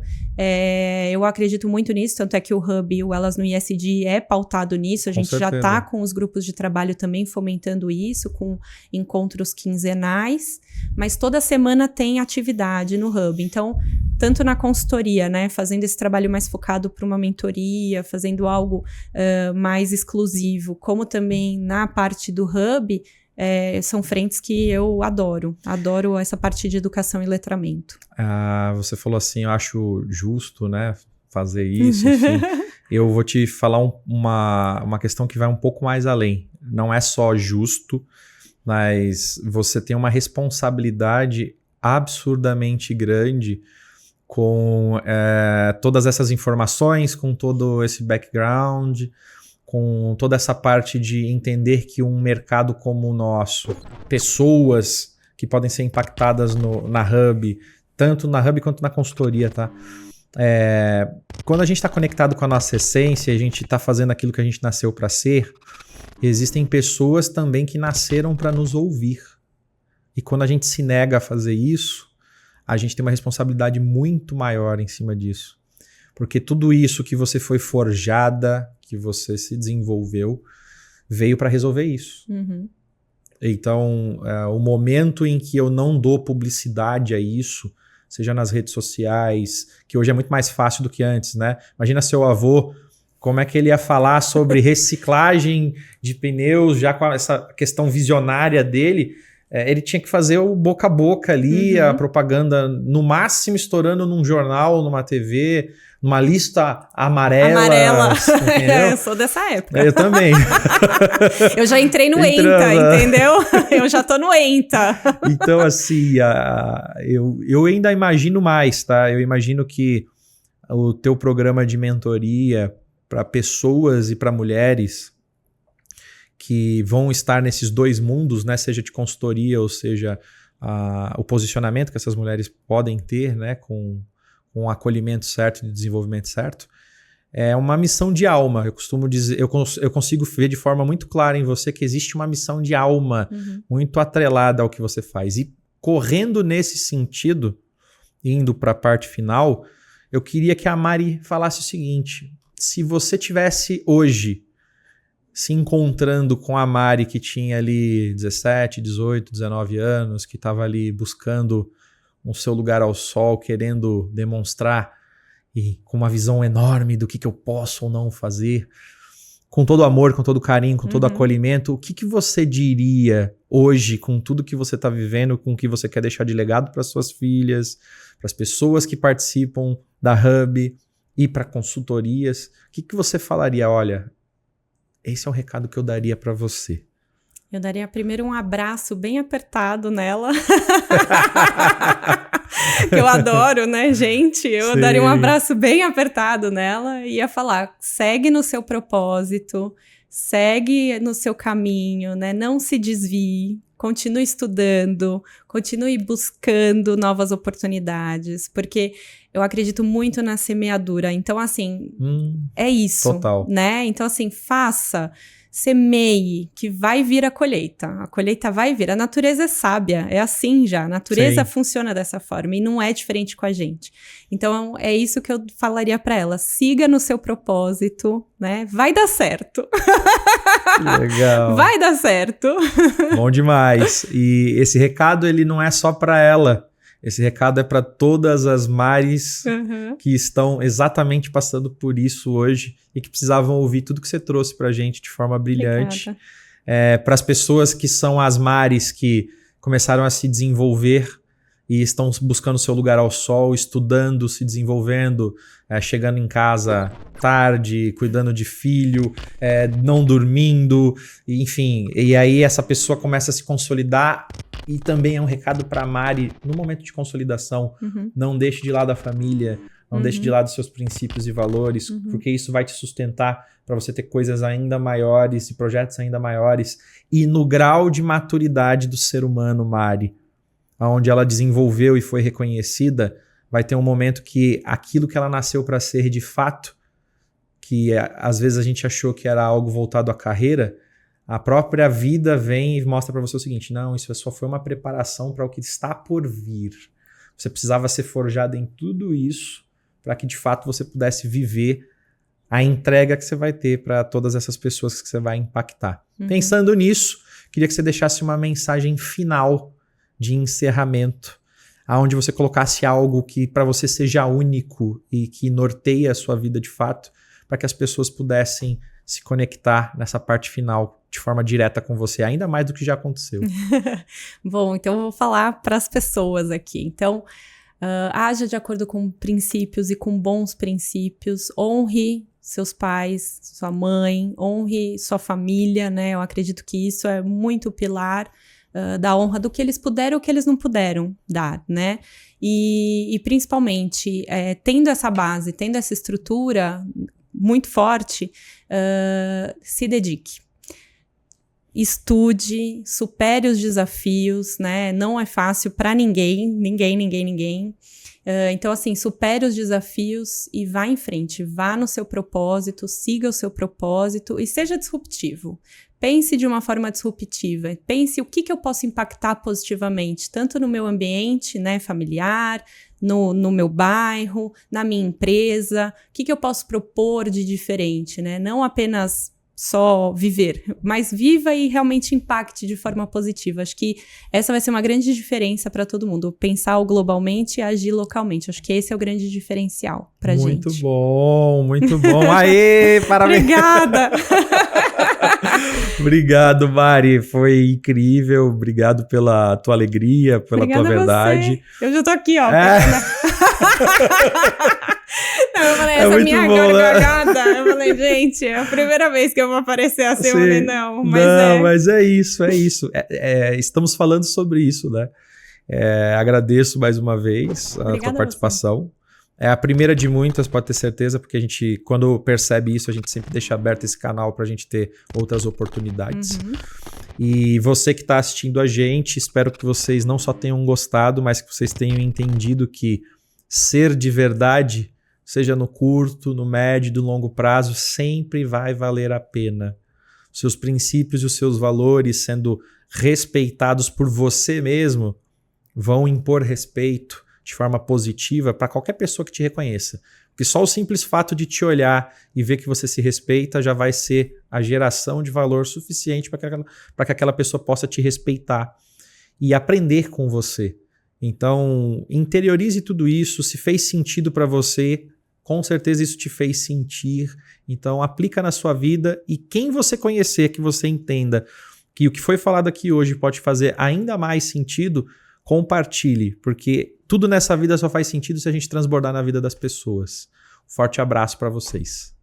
[SPEAKER 2] Eu acredito muito nisso, tanto é que o Hub, o Elas no ISD, é pautado nisso. A gente já está com os grupos de trabalho também fomentando isso, com encontros quinzenais, mas toda semana tem atividade no Hub. Então, tanto na consultoria, né, fazendo esse trabalho mais focado para uma mentoria, fazendo algo mais exclusivo, como também na parte do Hub, são frentes que eu adoro. Adoro essa parte de educação e letramento.
[SPEAKER 1] Você falou assim, eu acho justo, né, fazer isso, enfim. Eu vou te falar uma questão que vai um pouco mais além. Não é só justo, mas você tem uma responsabilidade absurdamente grande com todas essas informações, com todo esse background, com toda essa parte de entender que um mercado como o nosso, pessoas que podem ser impactadas na Hub, tanto na Hub quanto na consultoria, tá? Quando a gente está conectado com a nossa essência, a gente está fazendo aquilo que a gente nasceu para ser, existem pessoas também que nasceram para nos ouvir. E quando a gente se nega a fazer isso, a gente tem uma responsabilidade muito maior em cima disso. Porque tudo isso que você foi forjada, que você se desenvolveu, veio para resolver isso. Uhum. Então, o momento em que eu não dou publicidade a isso, seja nas redes sociais, que hoje é muito mais fácil do que antes, né? Imagina seu avô, como é que ele ia falar sobre reciclagem de pneus, já com essa questão visionária dele. ele tinha que fazer o boca a boca ali, a propaganda no máximo estourando num jornal, numa TV, numa lista amarela.
[SPEAKER 2] Eu sou dessa época.
[SPEAKER 1] Eu também.
[SPEAKER 2] Eu já entrei no ENTA, entendeu? Eu já tô no ENTA.
[SPEAKER 1] Então, assim, eu ainda imagino mais, tá? Eu imagino que o teu programa de mentoria para pessoas e para mulheres que vão estar nesses dois mundos, né? Seja de consultoria ou seja o posicionamento que essas mulheres podem ter, né? Com o acolhimento certo e desenvolvimento certo, é uma missão de alma. Eu costumo dizer, eu consigo ver de forma muito clara em você que existe uma missão de alma muito atrelada ao que você faz. E correndo nesse sentido, indo para a parte final, eu queria que a Mari falasse o seguinte: se você tivesse hoje se encontrando com a Mari que tinha ali 17, 18, 19 anos, que estava ali buscando o seu lugar ao sol, querendo demonstrar e com uma visão enorme do que eu posso ou não fazer, com todo amor, com todo carinho, com todo acolhimento, o que você diria hoje com tudo que você está vivendo, com o que você quer deixar de legado para suas filhas, para as pessoas que participam da Hub e para consultorias? O que você falaria? Olha, esse é o recado que eu daria para você.
[SPEAKER 2] Eu daria primeiro um abraço bem apertado nela. Eu adoro, né, gente? Eu daria um abraço bem apertado nela e ia falar: segue no seu propósito, segue no seu caminho, né? Não se desvie, continue estudando, continue buscando novas oportunidades, porque eu acredito muito na semeadura. Então, assim, é isso,
[SPEAKER 1] total.
[SPEAKER 2] Né? Então, assim, semeie, que vai vir a colheita. A colheita vai vir. A natureza é sábia, é assim já. A natureza funciona dessa forma e não é diferente com a gente. Então, é isso que eu falaria para ela. Siga no seu propósito, né? Vai dar certo.
[SPEAKER 1] Legal.
[SPEAKER 2] Vai dar certo.
[SPEAKER 1] Bom demais. E esse recado, ele não é só para ela. Esse recado é para todas as Maris que estão exatamente passando por isso hoje e que precisavam ouvir tudo que você trouxe para a gente de forma brilhante. Para as pessoas que são as Maris que começaram a se desenvolver e estão buscando seu lugar ao sol, estudando, se desenvolvendo, chegando em casa tarde, cuidando de filho, não dormindo, enfim. E aí essa pessoa começa a se consolidar. E também é um recado para a Mari, no momento de consolidação, não deixe de lado a família, não deixe de lado seus princípios e valores, porque isso vai te sustentar para você ter coisas ainda maiores e projetos ainda maiores. E no grau de maturidade do ser humano, Mari, onde ela desenvolveu e foi reconhecida, vai ter um momento que aquilo que ela nasceu para ser de fato, que às vezes a gente achou que era algo voltado à carreira, a própria vida vem e mostra para você o seguinte: não, isso só foi uma preparação para o que está por vir. Você precisava ser forjado em tudo isso para que de fato você pudesse viver a entrega que você vai ter para todas essas pessoas que você vai impactar. Pensando nisso, queria que você deixasse uma mensagem final de encerramento, onde você colocasse algo que para você seja único e que norteie a sua vida de fato, para que as pessoas pudessem se conectar nessa parte final de forma direta com você, ainda mais do que já aconteceu.
[SPEAKER 2] Bom, então eu vou falar para as pessoas aqui. Então, haja de acordo com princípios e com bons princípios, honre seus pais, sua mãe, honre sua família, né? Eu acredito que isso é muito o pilar da honra do que eles puderam ou que eles não puderam dar, né? E principalmente, tendo essa base, tendo essa estrutura muito forte, se dedique. Estude, supere os desafios, né? Não é fácil para ninguém. Então, assim, supere os desafios e vá em frente. Vá no seu propósito, siga o seu propósito e seja disruptivo. Pense de uma forma disruptiva. Pense o que eu posso impactar positivamente, tanto no meu ambiente, né, familiar, no meu bairro, na minha empresa. O que eu posso propor de diferente, né? Não apenas só viver, mas viva e realmente impacte de forma positiva. Acho que essa vai ser uma grande diferença para todo mundo. Pensar globalmente e agir localmente. Acho que esse é o grande diferencial para gente.
[SPEAKER 1] Muito bom, muito bom. Aê, parabéns.
[SPEAKER 2] Obrigada.
[SPEAKER 1] Obrigado, Mari. Foi incrível. Obrigado pela tua alegria, pela
[SPEAKER 2] Obrigada
[SPEAKER 1] tua verdade.
[SPEAKER 2] Você. Eu já tô aqui, ó. Não, eu falei, essa minha
[SPEAKER 1] bom,
[SPEAKER 2] gargalhada. Né? Eu falei, gente, é a primeira vez que eu vou aparecer assim. Eu falei, não,
[SPEAKER 1] mas é isso. Estamos falando sobre isso, né? Agradeço mais uma vez a tua participação. É a primeira de muitas, pode ter certeza, porque a gente, quando percebe isso, a gente sempre deixa aberto esse canal para a gente ter outras oportunidades. E você que está assistindo a gente, espero que vocês não só tenham gostado, mas que vocês tenham entendido que ser de verdade, seja no curto, no médio e no longo prazo, sempre vai valer a pena. Os seus princípios e os seus valores sendo respeitados por você mesmo vão impor respeito de forma positiva para qualquer pessoa que te reconheça. Porque só o simples fato de te olhar e ver que você se respeita já vai ser a geração de valor suficiente para que aquela pessoa possa te respeitar e aprender com você. Então, interiorize tudo isso. Se fez sentido para você, com certeza isso te fez sentir. Então, aplica na sua vida e quem você conhecer, que você entenda que o que foi falado aqui hoje pode fazer ainda mais sentido, compartilhe, porque tudo nessa vida só faz sentido se a gente transbordar na vida das pessoas. Forte abraço para vocês.